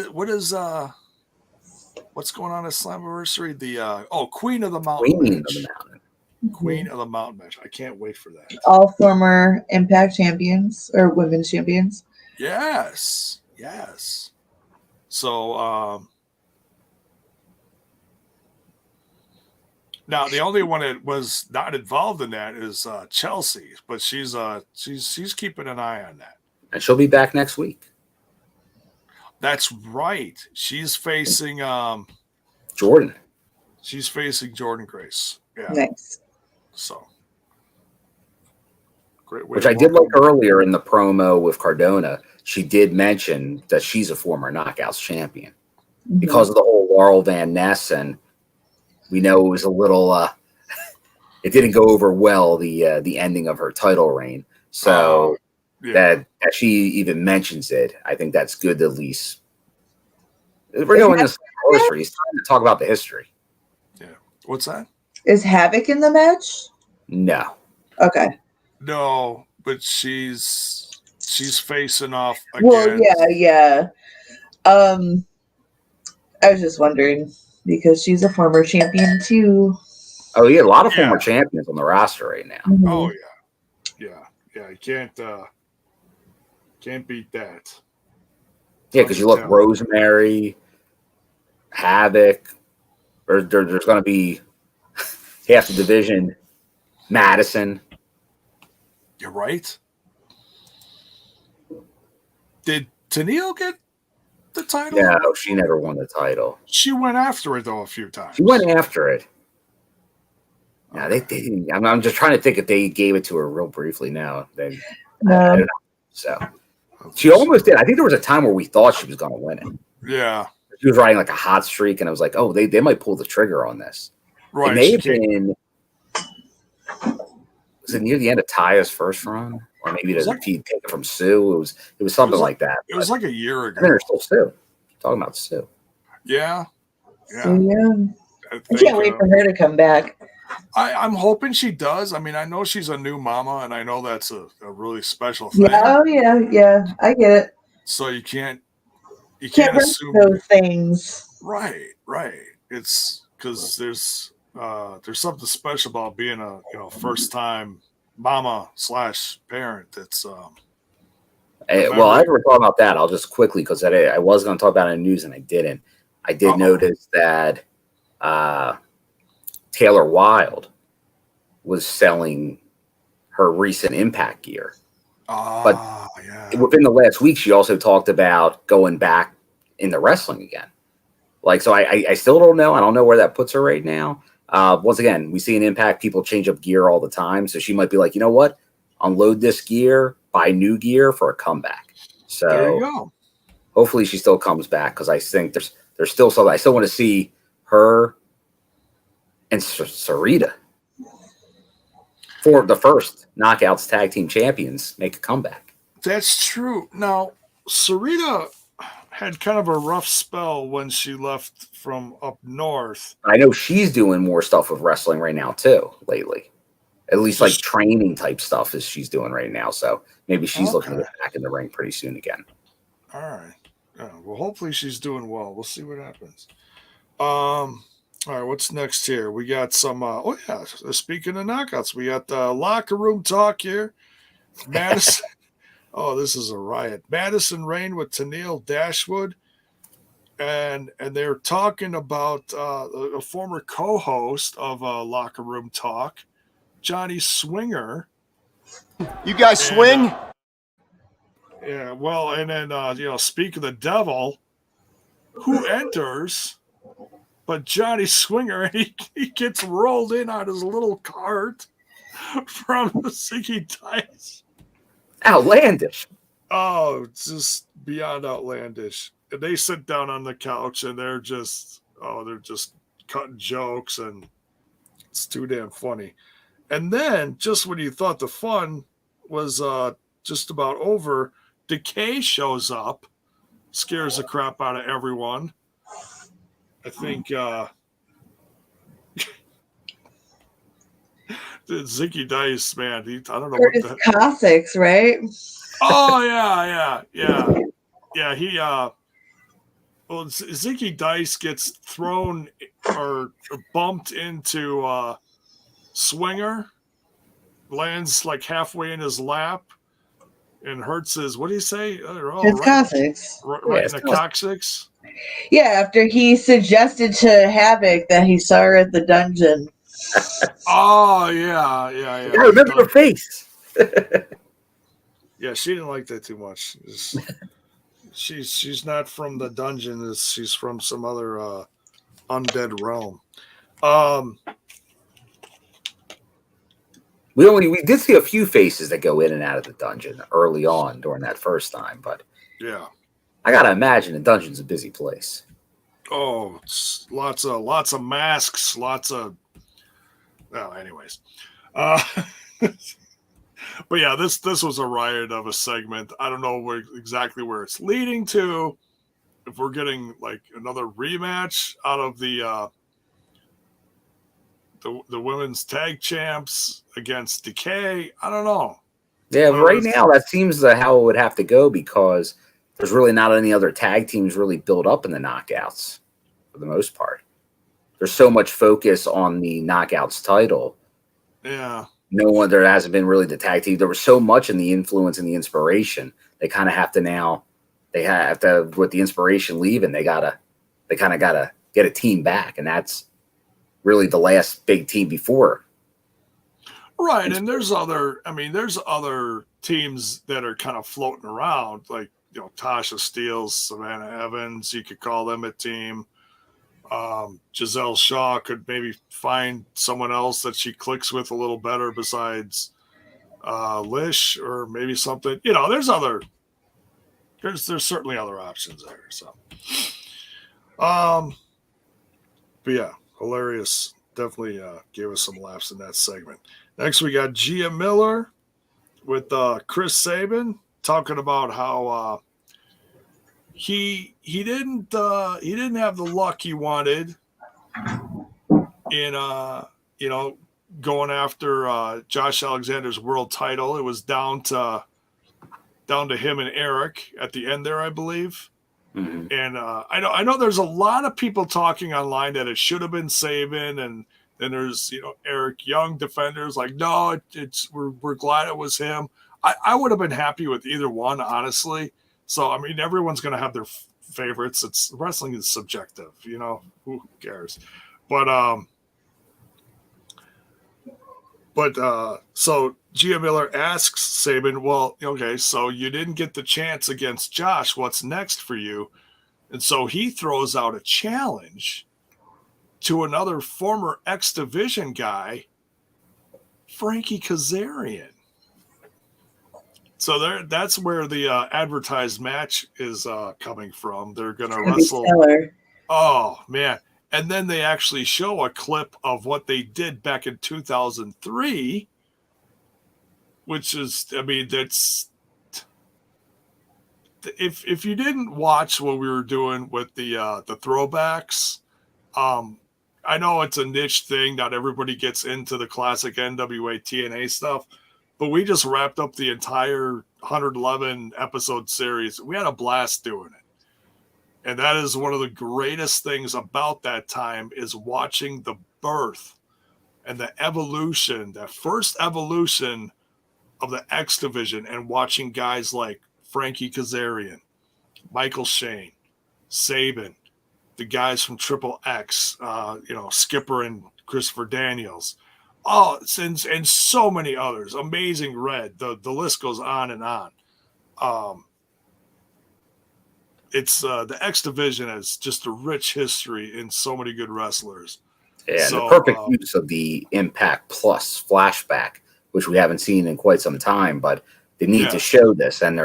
going on at Slammiversary? The Queen of the Mountain match. Queen of the Mountain match. I can't wait for that. All former Impact champions or women's champions. Yes. So now the only one that was not involved in that is Chelsea, but she's keeping an eye on that. And she'll be back next week. That's right. She's facing Jordynne. She's facing Jordynne Grace. Yeah. Nice. So great way. Which I did like earlier in the promo with Cardona. She did mention that she's a former Knockouts champion because of the whole Laurel Van Ness, and we know it was a little. It didn't go over well the ending of her title reign. So that she even mentions it, I think that's good. To at least we're going this history. It's time to talk about the history. Yeah. What's that? Is Havoc in the match? No. Okay. No, but she's facing off again. Well, yeah. I was just wondering because she's a former champion too. Oh yeah, a lot of former champions on the roster right now. Mm-hmm. Oh yeah. You can't beat that. Yeah, because you look Rosemary, Havoc, or there's going to be half the division. Madison. You're right. Did Tanil get the title? No, she never won the title. She went after it though a few times. She went after it. No, they didn't. I'm just trying to think if they gave it to her real briefly. No, I don't know. So she almost did. I think there was a time where we thought she was going to win it. Yeah, she was riding like a hot streak, and I was like, "Oh, they might pull the trigger on this." Right? It may have been. Was it near the end of Taya's first run, or maybe he take it from Sue? It was something like that. It was like a year ago. I mean, there's still Sue. Talking about Sue. Yeah. I can't wait for her to come back. I'm hoping she does. I mean, I know she's a new mama, and I know that's a really special thing. Yeah. I get it. So you can't assume those things. Right. It's because there's something special about being a first time mama / parent. That's well, I never thought about that. I'll just quickly because I was going to talk about it in the news and I didn't. I did notice that Taylor Wilde was selling her recent Impact gear. But within the last week, she also talked about going back into wrestling again. So I still don't know. I don't know where that puts her right now. Once again, we see in Impact, people change up gear all the time. So she might be like, you know what? Unload this gear, buy new gear for a comeback. So there you go. Hopefully she still comes back because I think there's still something. I still want to see her and Sarita for the first Knockouts Tag Team Champions make a comeback. That's true. Now, Sarita had kind of a rough spell when she left from up north. I know she's doing more stuff with wrestling right now too lately. At least like training type stuff is she's doing right now. So maybe she's looking to get back in the ring pretty soon again. All right. Well, hopefully she's doing well. We'll see what happens. All right, what's next here? We got some. Speaking of knockouts, we got the locker room talk here. Madison. Oh, this is a riot. Madison Rayne with Tanil Dashwood, and they're talking about a former co-host of Locker Room Talk, Johnny Swinger. You guys swing? Yeah, well, and then speak of the devil, who enters? But Johnny Swinger, he gets rolled in on his little cart from the Ziggy Dice. Outlandish. Oh, it's just beyond outlandish. And they sit down on the couch and they're just cutting jokes, and it's too damn funny. And then, just when you thought the fun was just about over, Decay shows up, scares the crap out of everyone. I think Zicky Dice, man, I don't know Curtis what the Cossacks, right? Oh yeah. He well, Zicky Dice gets thrown or bumped into Swinger, lands like halfway in his lap, and hurts his. What do you say? It's Cossacks. Right in the coccyx. Yeah, after he suggested to Havoc that he saw her at the dungeon. Oh yeah. I remember her face. Yeah, she didn't like that too much. She's not from the dungeon. She's from some other undead realm. We did see a few faces that go in and out of the dungeon early on during that first time, but yeah, I gotta imagine the dungeon's a busy place. Oh, it's lots of masks, lots of. Well, anyways, but yeah, this was a riot of a segment. I don't know exactly where it's leading to. If we're getting like another rematch out of the women's tag champs against Decay, I don't know. Yeah, right now that seems how it would have to go because there's really not any other tag teams really built up in the knockouts for the most part. There's so much focus on the knockouts title. Yeah. No one there hasn't been really the tag team. There was so much in the influence and the inspiration. They kind of have to now. They have to with the inspiration leaving. They kind of gotta get a team back, and that's really the last big team before. Right, and there's other teams that are kind of floating around, like Tasha, Steelz, Savannah, Evans. You could call them a team. Giselle Shaw could maybe find someone else that she clicks with a little better besides Lish, or maybe something. There's certainly other options there. So, but yeah, hilarious. Definitely gave us some laughs in that segment. Next, we got Gia Miller with Chris Sabin talking about how he didn't have the luck he wanted in going after Josh Alexander's world title. It was down to him and Eric at the end there, I believe. Mm-hmm. And I know there's a lot of people talking online that it should have been Sabin, and then there's Eric Young defenders like, no, we're glad it was him. I would have been happy with either one, honestly. So I mean, everyone's going to have their favorites. It's wrestling is subjective, who cares? But so Gia Miller asks Sabin, well, okay, so you didn't get the chance against Josh. What's next for you? And so he throws out a challenge to another former X Division guy, Frankie Kazarian. So that's where the advertised match is coming from. They're going to wrestle. Oh, man. And then they actually show a clip of what they did back in 2003, which is, I mean, that's, if you didn't watch what we were doing with the throwbacks, I know it's a niche thing. Not everybody gets into the classic NWA TNA stuff, but we just wrapped up the entire 111 episode series. We had a blast doing it. And that is one of the greatest things about that time is watching the birth and the evolution, the first evolution of the X Division, and watching guys like Frankie Kazarian, Michael Shane, Sabin, the guys from Triple X, Skipper and Christopher Daniels. Oh, and so many others. Amazing Red. The list goes on and on. It's the X Division has just a rich history in so many good wrestlers. Yeah, so, the perfect use of the Impact Plus flashback, which we haven't seen in quite some time, but they need to show this. And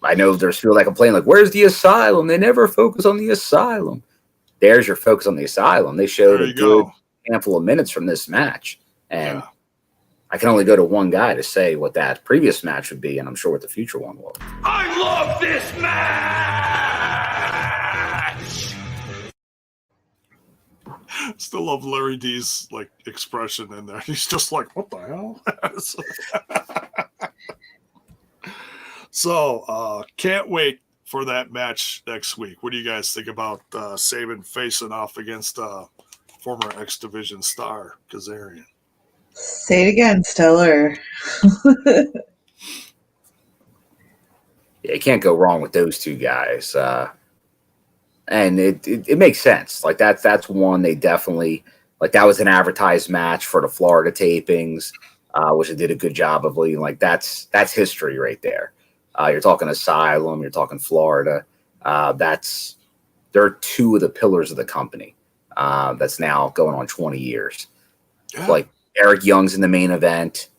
I know there's people that complain, like, where's the Asylum? They never focus on the Asylum. There's your focus on the Asylum. They showed a good handful of minutes from this match. And I can only go to one guy to say what that previous match would be, and I'm sure what the future one will. I love this match! Still love Larry D's like expression in there. He's just like, what the hell? So can't wait for that match next week. What do you guys think about Saban facing off against former X Division star Kazarian? Say it again, Stellar. Yeah, you can't go wrong with those two guys. And it makes sense. Like that's one they definitely like. That was an advertised match for the Florida tapings, which they did a good job of leading. Like that's history right there. You're talking Asylum, you're talking Florida. They're two of the pillars of the company. That's now going on 20 years. Yeah. Like Eric Young's in the main event.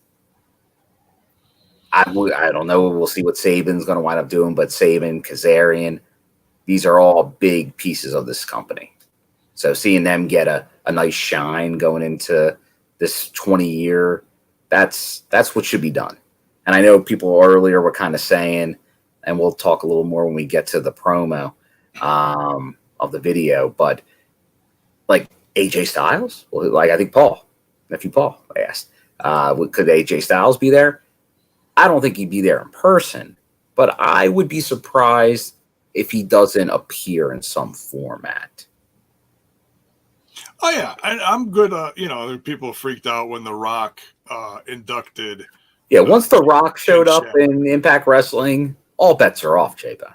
I don't know. We'll see what Saban's going to wind up doing, but Saban, Kazarian, these are all big pieces of this company. So seeing them get a nice shine going into this 20-year, that's what should be done. And I know people earlier were kind of saying, and we'll talk a little more when we get to the promo of the video, but like AJ Styles, like I think nephew Paul asked, could AJ Styles be there? I don't think he'd be there in person, but I would be surprised if he doesn't appear in some format. Oh yeah, I'm good. People freaked out when The Rock inducted. Yeah, once The Rock showed up in Impact Wrestling, all bets are off, J-Bone.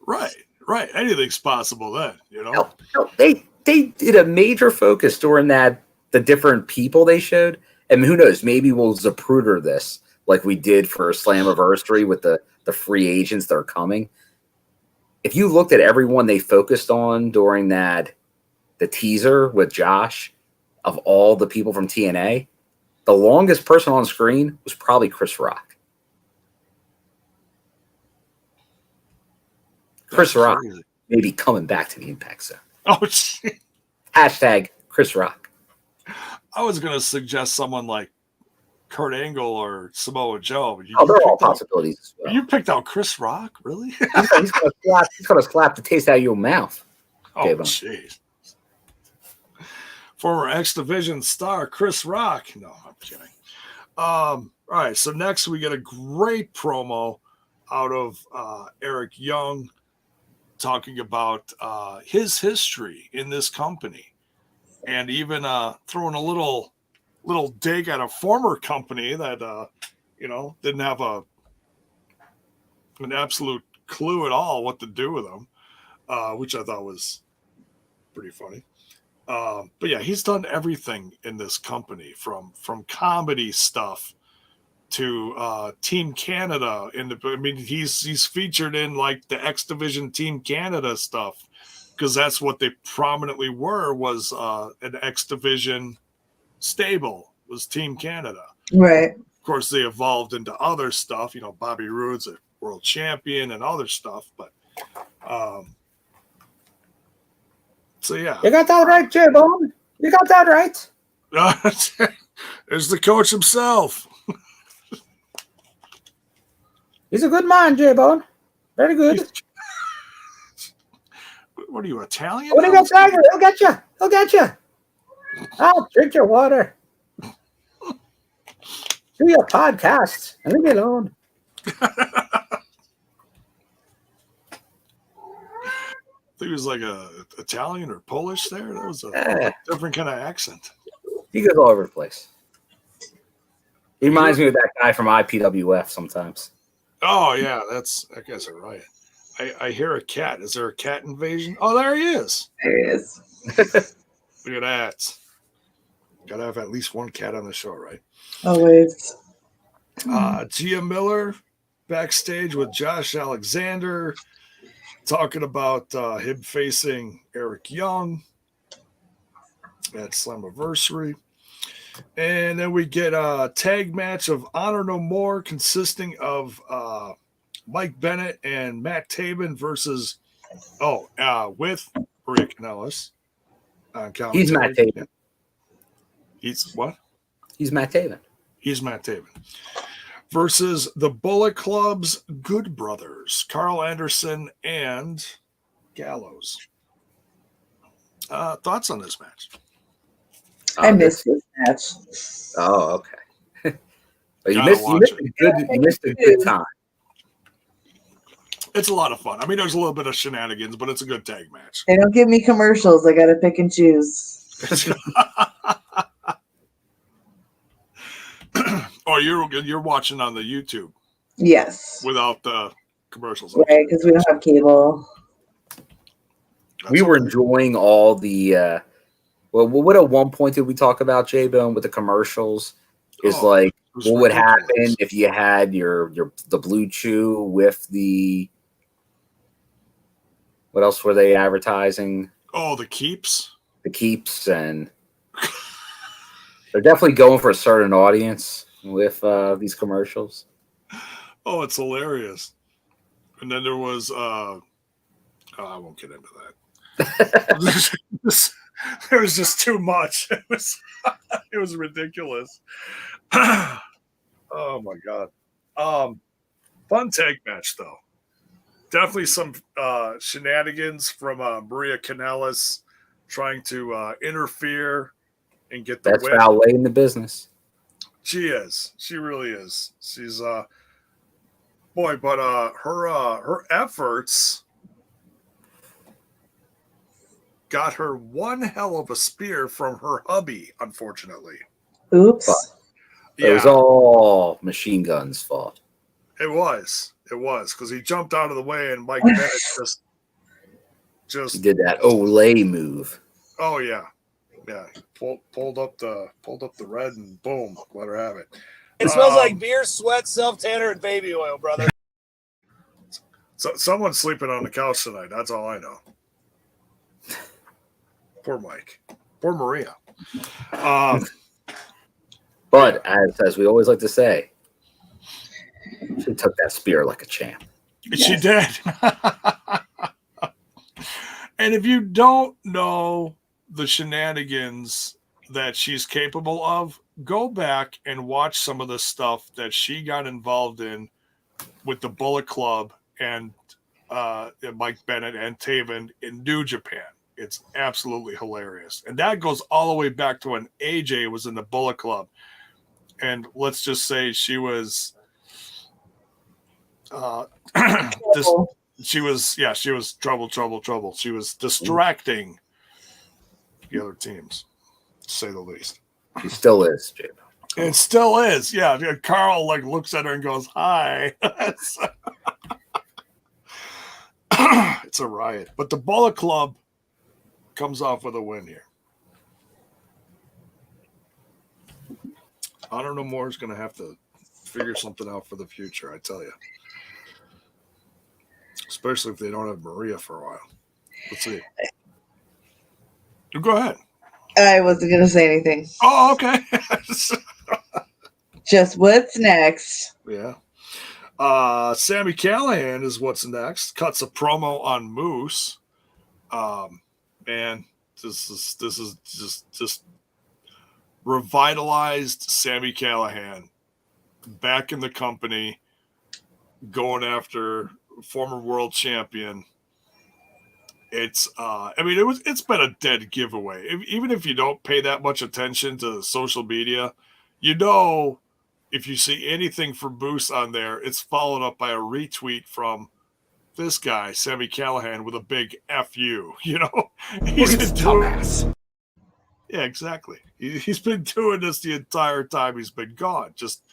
Right. Anything's possible then, No, they did a major focus during the different people they showed, and who knows, maybe we'll Zapruder this like we did for Slammiversary with the free agents that are coming. If you looked at everyone they focused on during the teaser with Josh, of all the people from TNA, the longest person on screen was probably Chris Rock. Chris Rock may be coming back to the Impact Zone. Oh, shit. Hashtag Chris Rock. I was going to suggest someone like Kurt Angle or Samoa Joe. They're all possibilities as well. You picked out Chris Rock? Really? He's going to slap the taste out of your mouth. Oh, jeez. Former X Division star Chris Rock. No, I'm kidding. All right, so next we get a great promo out of Eric Young talking about his history in this company, and even throwing a little dig at a former company that didn't have an absolute clue at all what to do with them, which I thought was pretty funny. But yeah, he's done everything in this company from comedy stuff to Team Canada. He's featured in like the X Division Team Canada stuff, because that's what they prominently was an X Division stable, was Team Canada. Right. Of course, they evolved into other stuff. Bobby Roode's a world champion and other stuff, but so yeah. You got that right, J-Bone. You got that right. There's the coach himself. He's a good man, J-Bone. Very good. What are you, Italian? What do you got, Tiger? He'll get you. I'll drink your water. Do your podcast and leave me alone. I think it was like a Italian or Polish there. That was a different kind of accent. He goes all over the place. He reminds me of that guy from IPWF sometimes. Oh, yeah. I guess you're right. I hear a cat. Is there a cat invasion? Oh, there he is. There he is. Look at that. Got to have at least one cat on the show, right? Always. Gia Miller backstage with Josh Alexander, talking about him facing Eric Young at Slammiversary. And then we get a tag match of Honor No More, consisting of Mike Bennett and Matt Taven versus with Rick Nellis. He's Matt Taven. He's what? He's Matt Taven. He's Matt Taven. Versus the Bullet Club's Good Brothers, Karl Anderson and Gallows. Thoughts on this match? I missed this match. Oh, okay. But you Gotta missed a good time. It's a lot of fun. I mean, there's a little bit of shenanigans, but it's a good tag match. They don't give me commercials. I got to pick and choose. Oh, you're watching on the YouTube. Yes. Without the commercials. Right, because we don't have cable. We were enjoying all the well, what at one point did we talk about, J-Bone, with the commercials? What would happen if you had the Blue Chew with the, what else were they advertising? Oh, the Keeps? The Keeps, and they're definitely going for a certain audience with these commercials. Oh, it's hilarious. And then there was I won't get into that. There was just too much. It was ridiculous. Oh my god. Fun tag match though. Definitely some shenanigans from Maria Kanellis trying to interfere and get the win. That's Valet in the business. She is. She really is. She's but her efforts got her one hell of a spear from her hubby, unfortunately. Oops. But it was all Machine Gun's fault. It was because he jumped out of the way and Mike Bennett just he did that Olay move. Oh yeah. Pulled up the red and boom, let her have it. It smells like beer, sweat, self-tanner, and baby oil, brother. So someone's sleeping on the couch tonight. That's all I know. Poor Mike. Poor Maria. But as we always like to say, she took that spear like a champ. She did. And if you don't know the shenanigans that she's capable of, go back and watch some of the stuff that she got involved in with the Bullet Club and Mike Bennett and Taven in New Japan. It's absolutely hilarious. And that goes all the way back to when AJ was in the Bullet Club. And let's just say she was she was trouble. She was distracting the other teams, to say the least. She still is, Jay. It still is, yeah. Karl looks at her and goes, "Hi." It's a riot. But the Bullet Club comes off with a win here. Honor No More is going to have to figure something out for the future, I tell you. Especially if they don't have Maria for a while. Let's see. Go ahead. I wasn't going to say anything. Oh, okay. Just what's next? Yeah. Sami Callihan is what's next. Cuts a promo on Moose. Man, this is just revitalized Sami Callihan back in the company, going after former world champion. It's it's been a dead giveaway. Even if you don't pay that much attention to social media, if you see anything from Moose on there, it's followed up by a retweet from this guy, Sami Callihan, with a big F you. He's been dumbass. Yeah, exactly. He's been doing this the entire time he's been gone. Just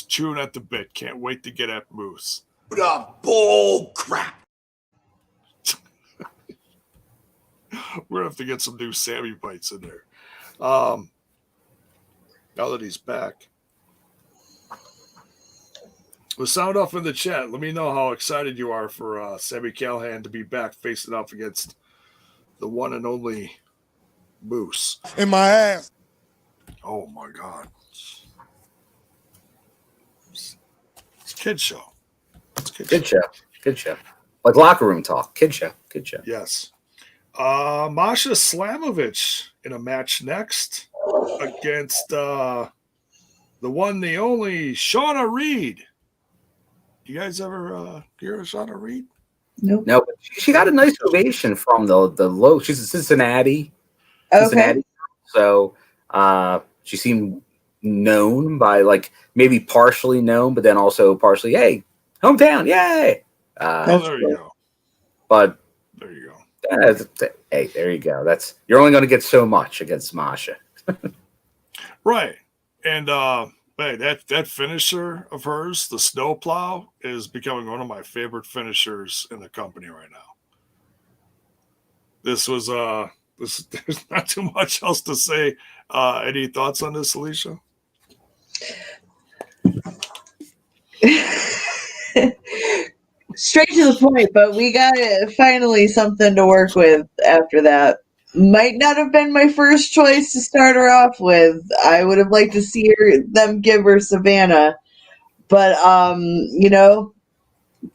chewing at the bit. Can't wait to get at Moose. The bull crap. We're going to have to get some new Sammy bites in there. Now that he's back. Well, sound off in the chat. Let me know how excited you are for Sami Callihan to be back facing off against the one and only Moose. In my ass. Oh, my God. It's kid show. Kid show. Like locker room talk. Kid show. Yes. Masha Slamovich in a match next against the one, the only Shawna Reed. You guys ever hear of Shawna Reed? Nope. No, but she got a nice ovation from the low. She's a Cincinnati. Okay. So she seemed known by, like, maybe partially known, but then also partially, hey, hometown, yay! There you go. But there you go. Hey, there you go. You're only going to get so much against Masha. Right. And hey, that finisher of hers, the snowplow, is becoming one of my favorite finishers in the company right now. There's not too much else to say. Any thoughts on this, Alicia? Straight to the point, but we got finally something to work with after that. Might not have been my first choice to start her off with. I would have liked to see them give her Savannah, but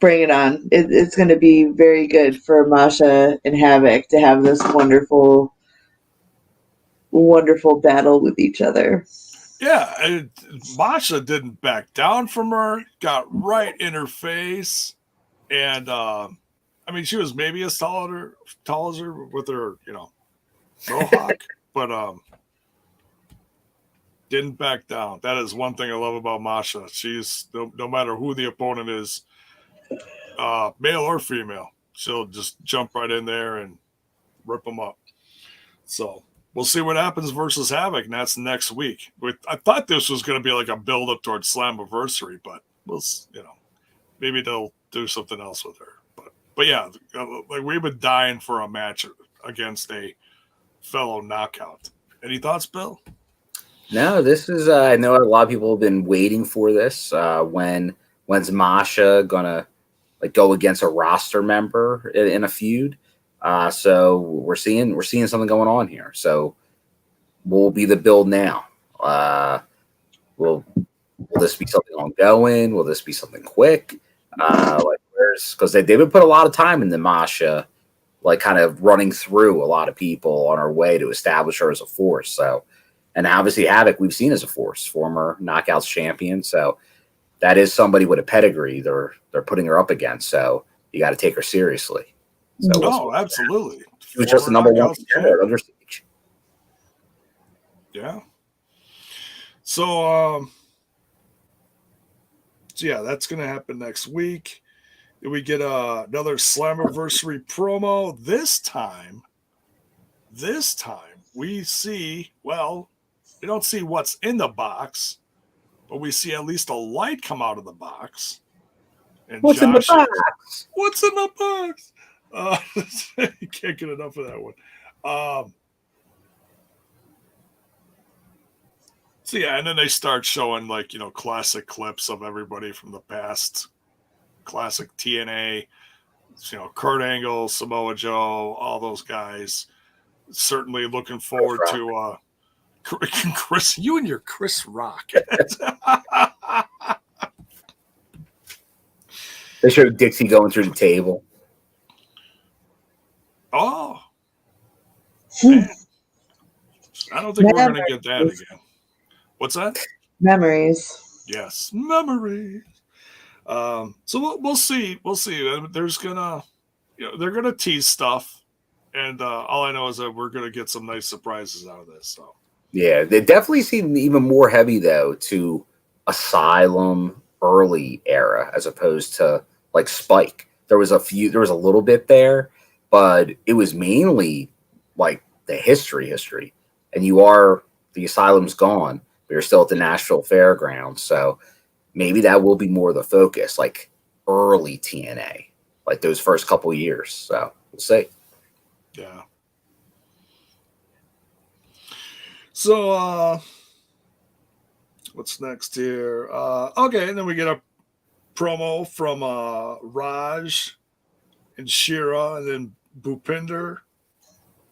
bring it on. It's going to be very good for Masha and Havoc to have this wonderful, wonderful battle with each other. Yeah, Masha didn't back down from her, got right in her face, and she was maybe as tall as her with her, mohawk, but didn't back down. That is one thing I love about Masha. She's no matter who the opponent is, male or female, she'll just jump right in there and rip them up. So we'll see what happens versus Havoc, and that's next week. I thought this was going to be like a build up towards Slammiversary, but maybe they'll do something else with her. But yeah, like we've been dying for a match against a fellow knockout. Any thoughts, Bill? No, this is. I know a lot of people have been waiting for this. When's Masha gonna go against a roster member in a feud? So we're seeing something going on here. So will be the build now. Will this be something ongoing? Will this be something quick? Because they've been put a lot of time in the Masha, kind of running through a lot of people on our way to establish her as a force. So, and obviously Havoc we've seen as a force, former Knockouts champion. So that is somebody with a pedigree they're putting her up against. So you got to take her seriously. So absolutely. She was just the number one contender at Under Siege. Yeah. So yeah, that's going to happen next week. We get another Slammiversary promo. This time, we see, we don't see what's in the box, but we see at least a light come out of the box. And what's in the box? What's in the box? You can't get enough of that one. So yeah, and then they start showing classic clips of everybody from the past, classic TNA, Kurt Angle, Samoa Joe, all those guys. Certainly looking forward to Chris. You and your Chris Rock. They showed Dixie going through the table. Oh, man. I don't think we're going to get that again. What's that? Memories. Yes, memories. So we'll see. We'll see. There's gonna, they're gonna tease stuff, and all I know is that we're gonna get some nice surprises out of this. So yeah, they definitely seem even more heavy though to Asylum early era as opposed to Spike. There was a little bit there, but it was mainly the history, and the Asylum's gone. We're still at the Nashville Fairgrounds, so maybe that will be more the focus, early TNA, those first couple years. So we'll see. Yeah. So what's next here? Okay, and then we get a promo from Raj and Shira, and then Bhupinder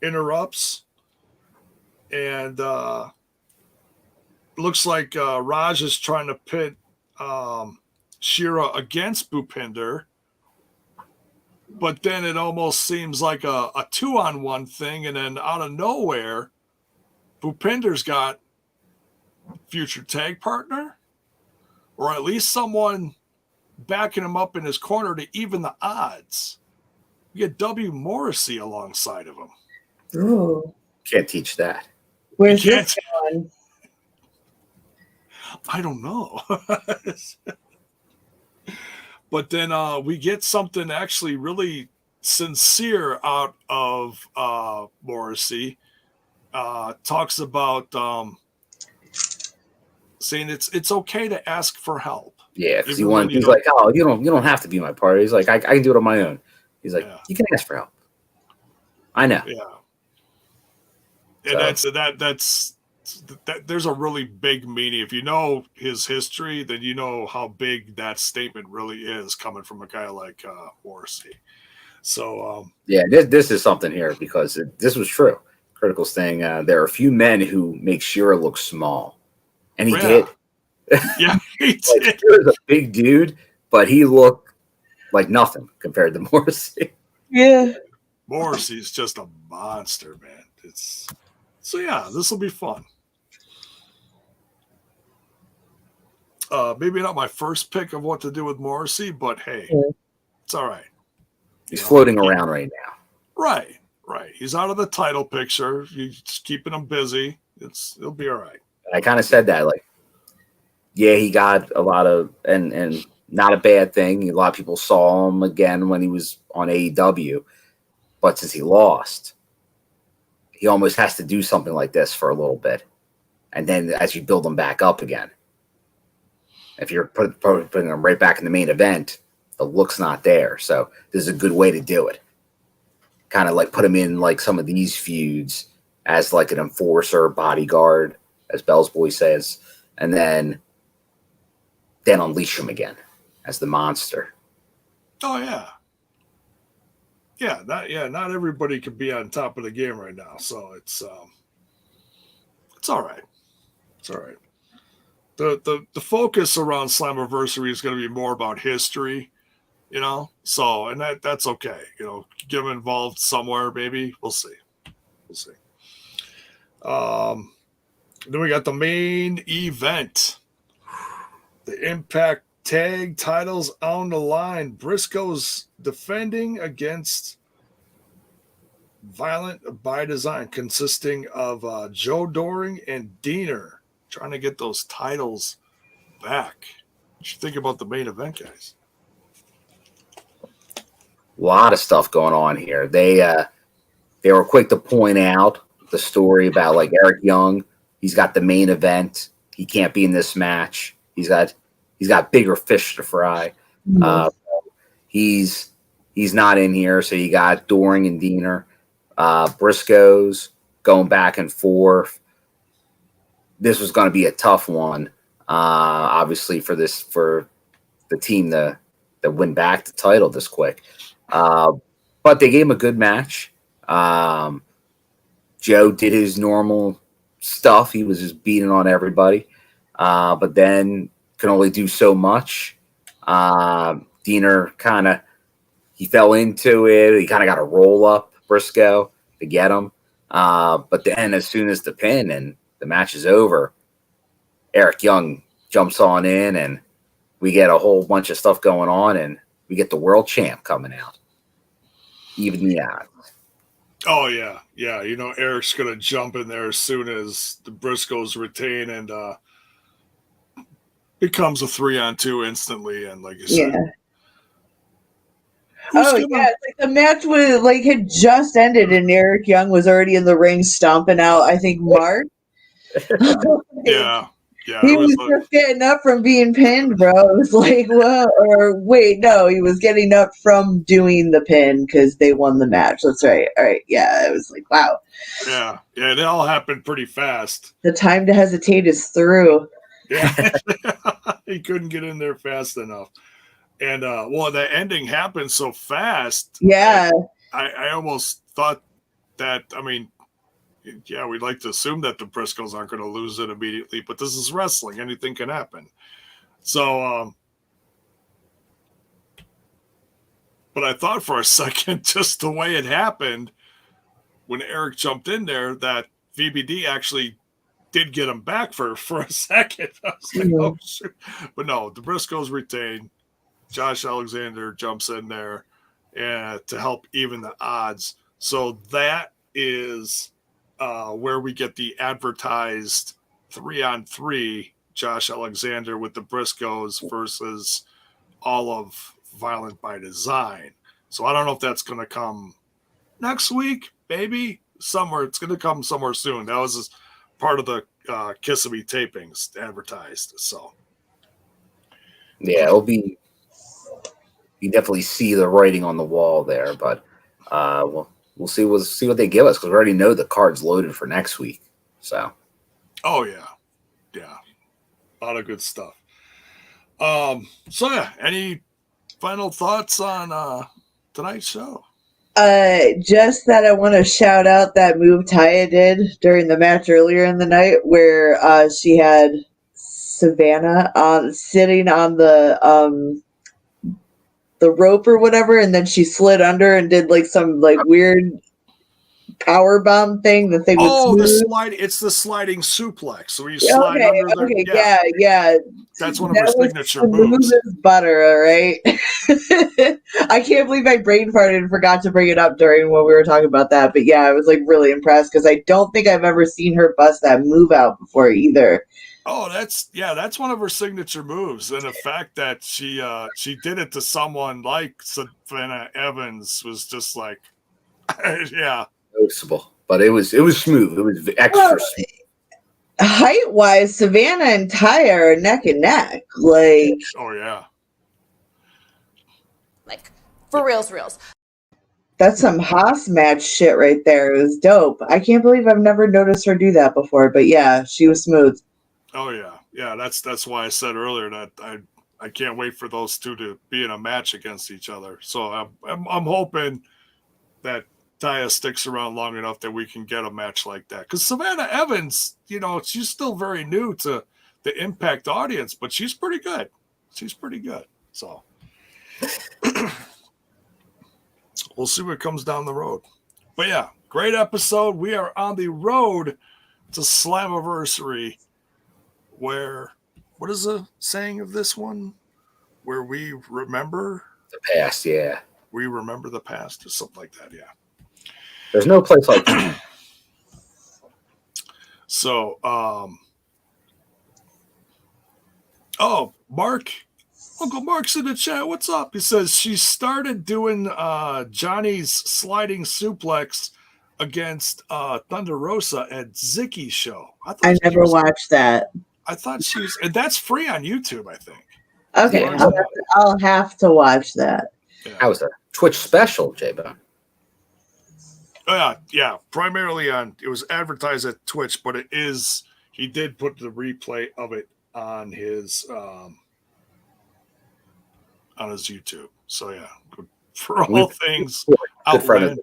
interrupts, and looks like Raj is trying to pit Shira against Bhupinder, but then it almost seems like a 2-on-1 thing, and then out of nowhere, Bhupinder's got future tag partner, or at least someone backing him up in his corner to even the odds. You get W. Morrissey alongside of him. Ooh. Can't teach that. Where's this going? I don't know. But then we get something actually really sincere out of Morrissey. Talks about saying it's okay to ask for help. Yeah, because he's like, oh, you don't have to be my partner. He's like, I can do it on my own. He's like, you can ask for help. I know. Yeah. And that's there's a really big meaning. If you know his history, then you know how big that statement really is coming from a guy like Morrissey. So yeah, this is something here because this was true. Critical's thing. There are a few men who make Shearer look small, and he did. Yeah, he did. Like, he was a big dude, but he looked like nothing compared to Morrissey. Yeah, Morrissey's just a monster, man. So yeah, this will be fun. Maybe not my first pick of what to do with Morrissey, but hey, it's all right. He's floating around right now. Right. He's out of the title picture. You're just keeping him busy. It'll be all right. I kind of said that, like, yeah, he got a lot of, and not a bad thing. A lot of people saw him again when he was on AEW, but since he lost, he almost has to do something like this for a little bit, and then as you build him back up again, if you're putting him right back in the main event, the look's not there. So this is a good way to do it. Kind of like put him in like some of these feuds as like an enforcer, bodyguard, as Bell's Boy says, and then unleash him again as the monster. Oh yeah. Not everybody can be on top of the game right now, so it's all right. It's all right. The focus around Slammiversary is going to be more about history, So, and that's okay. Get them involved somewhere, maybe. We'll see. Then we got the main event. The Impact Tag titles on the line. Briscoes defending against Violent by Design, consisting of Joe Doering and Diener, trying to get those titles back. What you think about the main event, guys? A lot of stuff going on here. They were quick to point out the story about like Eric Young. He's got the main event. He can't be in this match. He's got bigger fish to fry. He's not in here. So you got Doering and Diener, Briscoes going back and forth. This was going to be a tough one, obviously for the team that win back the title this quick. But they gave him a good match. Joe did his normal stuff. He was just beating on everybody, but then could only do so much. Diener he fell into it. He kind of got a roll up Briscoe to get him. But then as soon as the pin and the match is over, Eric Young jumps on in and we get a whole bunch of stuff going on and we get the world champ coming out. Even the odds. Oh, yeah. Yeah, Eric's going to jump in there as soon as the Briscoes retain and becomes a 3-on-2 instantly. And like you said. Yeah. It's like the match had just ended and Eric Young was already in the ring stomping out, I think, Mark. Yeah. He was just getting up from being pinned, bro. It was like, what? Or wait, no, he was getting up from doing the pin because they won the match. That's right. All right. Yeah, it was like, wow. Yeah, it all happened pretty fast. The time to hesitate is through. Yeah, he couldn't get in there fast enough. And, the ending happened so fast. Yeah. I almost thought that, we'd like to assume that the Briscoes aren't going to lose it immediately, but this is wrestling. Anything can happen. So, but I thought for a second, just the way it happened, when Eric jumped in there, that VBD actually did get him back for a second. I was like, oh, shoot. But no, the Briscoes retain. Josh Alexander jumps in there to help even the odds. So that is where we get the advertised 3-on-3 Josh Alexander with the Briscoes versus all of Violent by Design. So I don't know if that's going to come next week, maybe somewhere. It's going to come somewhere soon. That was part of the Kissimmee tapings advertised. So yeah, it'll be. You definitely see the writing on the wall there, but we'll see. We'll see what they give us because we already know the card's loaded for next week. So, oh yeah, a lot of good stuff. So yeah, any final thoughts on tonight's show? Just that I want to shout out that move Taya did during the match earlier in the night, where she had Savannah sitting on the rope or whatever, and then she slid under and did like some like weird power bomb thing. The thing was it's the sliding suplex. So you slide under there. Okay, yeah. That's one of her signature moves. Is butter, all right. I can't believe I brain farted and forgot to bring it up during when we were talking about that. But yeah, I was like really impressed because I don't think I've ever seen her bust that move out before either. Oh, that's one of her signature moves, and the fact that she did it to someone like Savannah Evans was just like, yeah, noticeable. But it was smooth. It was extra smooth. Height wise, Savannah and Taya are neck and neck. Like, oh yeah, like for reals. That's some Haas match shit right there. It was dope. I can't believe I've never noticed her do that before. But yeah, she was smooth. Oh yeah. That's why I said earlier that I can't wait for those two to be in a match against each other. So I'm hoping that Taya sticks around long enough that we can get a match like that. Because Savannah Evans, she's still very new to the Impact audience, but she's pretty good. So we'll see what comes down the road. But yeah, great episode. We are on the road to Slammiversary, where, what is the saying of this one? Where we remember the past, yeah. We remember the past or something like that, yeah. There's no place like that. So, Uncle Mark's in the chat. What's up? He says she started doing Johnny's sliding suplex against Thunder Rosa at Zicky's show. I never watched that. I thought she was, and that's free on YouTube, I think. Okay, Yeah. I'll have to watch that. Yeah. That was a Twitch special, J-Bone. Yeah. Primarily it was advertised at Twitch, but he did put the replay of it on his YouTube. So yeah, for all things outlandish.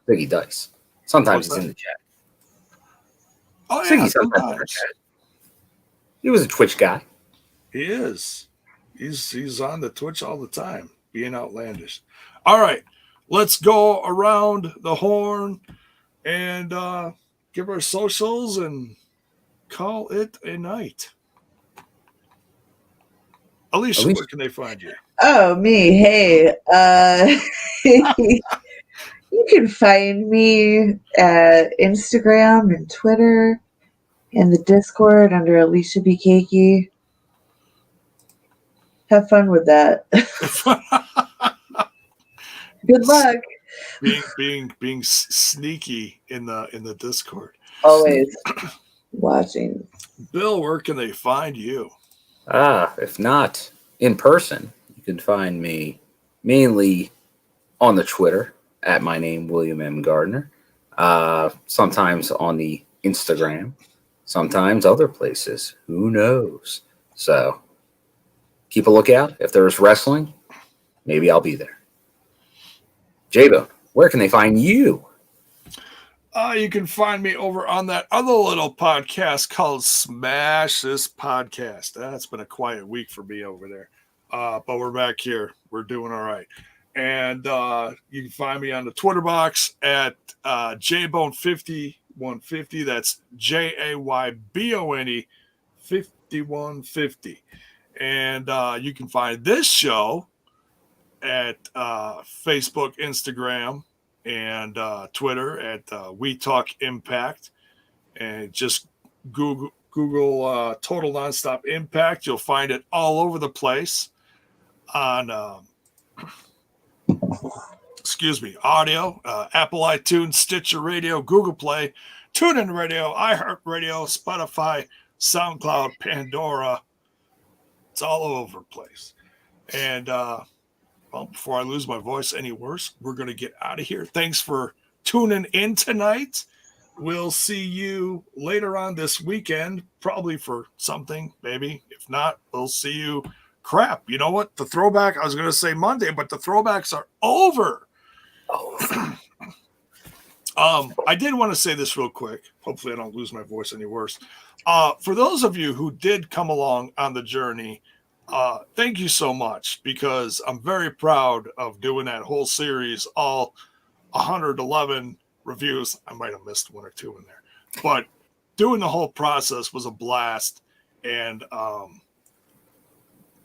Biggie Dice. Sometimes he's in the chat. Oh yeah, sometimes. He was a Twitch guy. He is. He's on the Twitch all the time, being outlandish. All right. Let's go around the horn and give our socials and call it a night. Alicia, where can they find you? Oh, me. Hey. You can find me at Instagram and Twitter and the Discord under Alicia B. Cakey. Have fun with that. Good luck. Being sneaky in the Discord. Always watching. Bill, where can they find you? If not in person, you can find me mainly on the Twitter at my name, William M. Gardner. Sometimes on the Instagram, sometimes other places. Who knows? So keep a lookout. If there's wrestling, maybe I'll be there. J-Bone, where can they find you? You can find me over on that other little podcast called Smash This Podcast. That's been a quiet week for me over there. But we're back here. We're doing all right. And you can find me on the Twitter box at JBone5150. That's JAYBONE 5150. And you can find this show at Facebook, Instagram, and Twitter at We Talk Impact, and just Google Total Nonstop Impact. You'll find it all over the place on audio, Apple iTunes, Stitcher Radio, Google Play, TuneIn Radio, iHeart Radio, Spotify, SoundCloud, Pandora. It's all over the place. And before I lose my voice any worse, we're going to get out of here. Thanks for tuning in tonight. We'll see you later on this weekend, probably for something, maybe. If not, we'll see you. Crap, you know what? The throwback, I was going to say Monday, but the throwbacks are over. I did want to say this real quick. Hopefully I don't lose my voice any worse. For those of you who did come along on the journey, thank you so much, because I'm very proud of doing that whole series, all 111 reviews. I might have missed one or two in there, but doing the whole process was a blast, and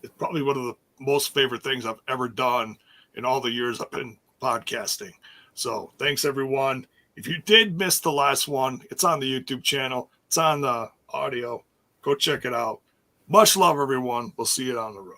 it's probably one of the most favorite things I've ever done in all the years I've been podcasting. So thanks, everyone. If you did miss the last one, it's on the YouTube channel. It's on the audio. Go check it out. Much love, everyone. We'll see you on the road.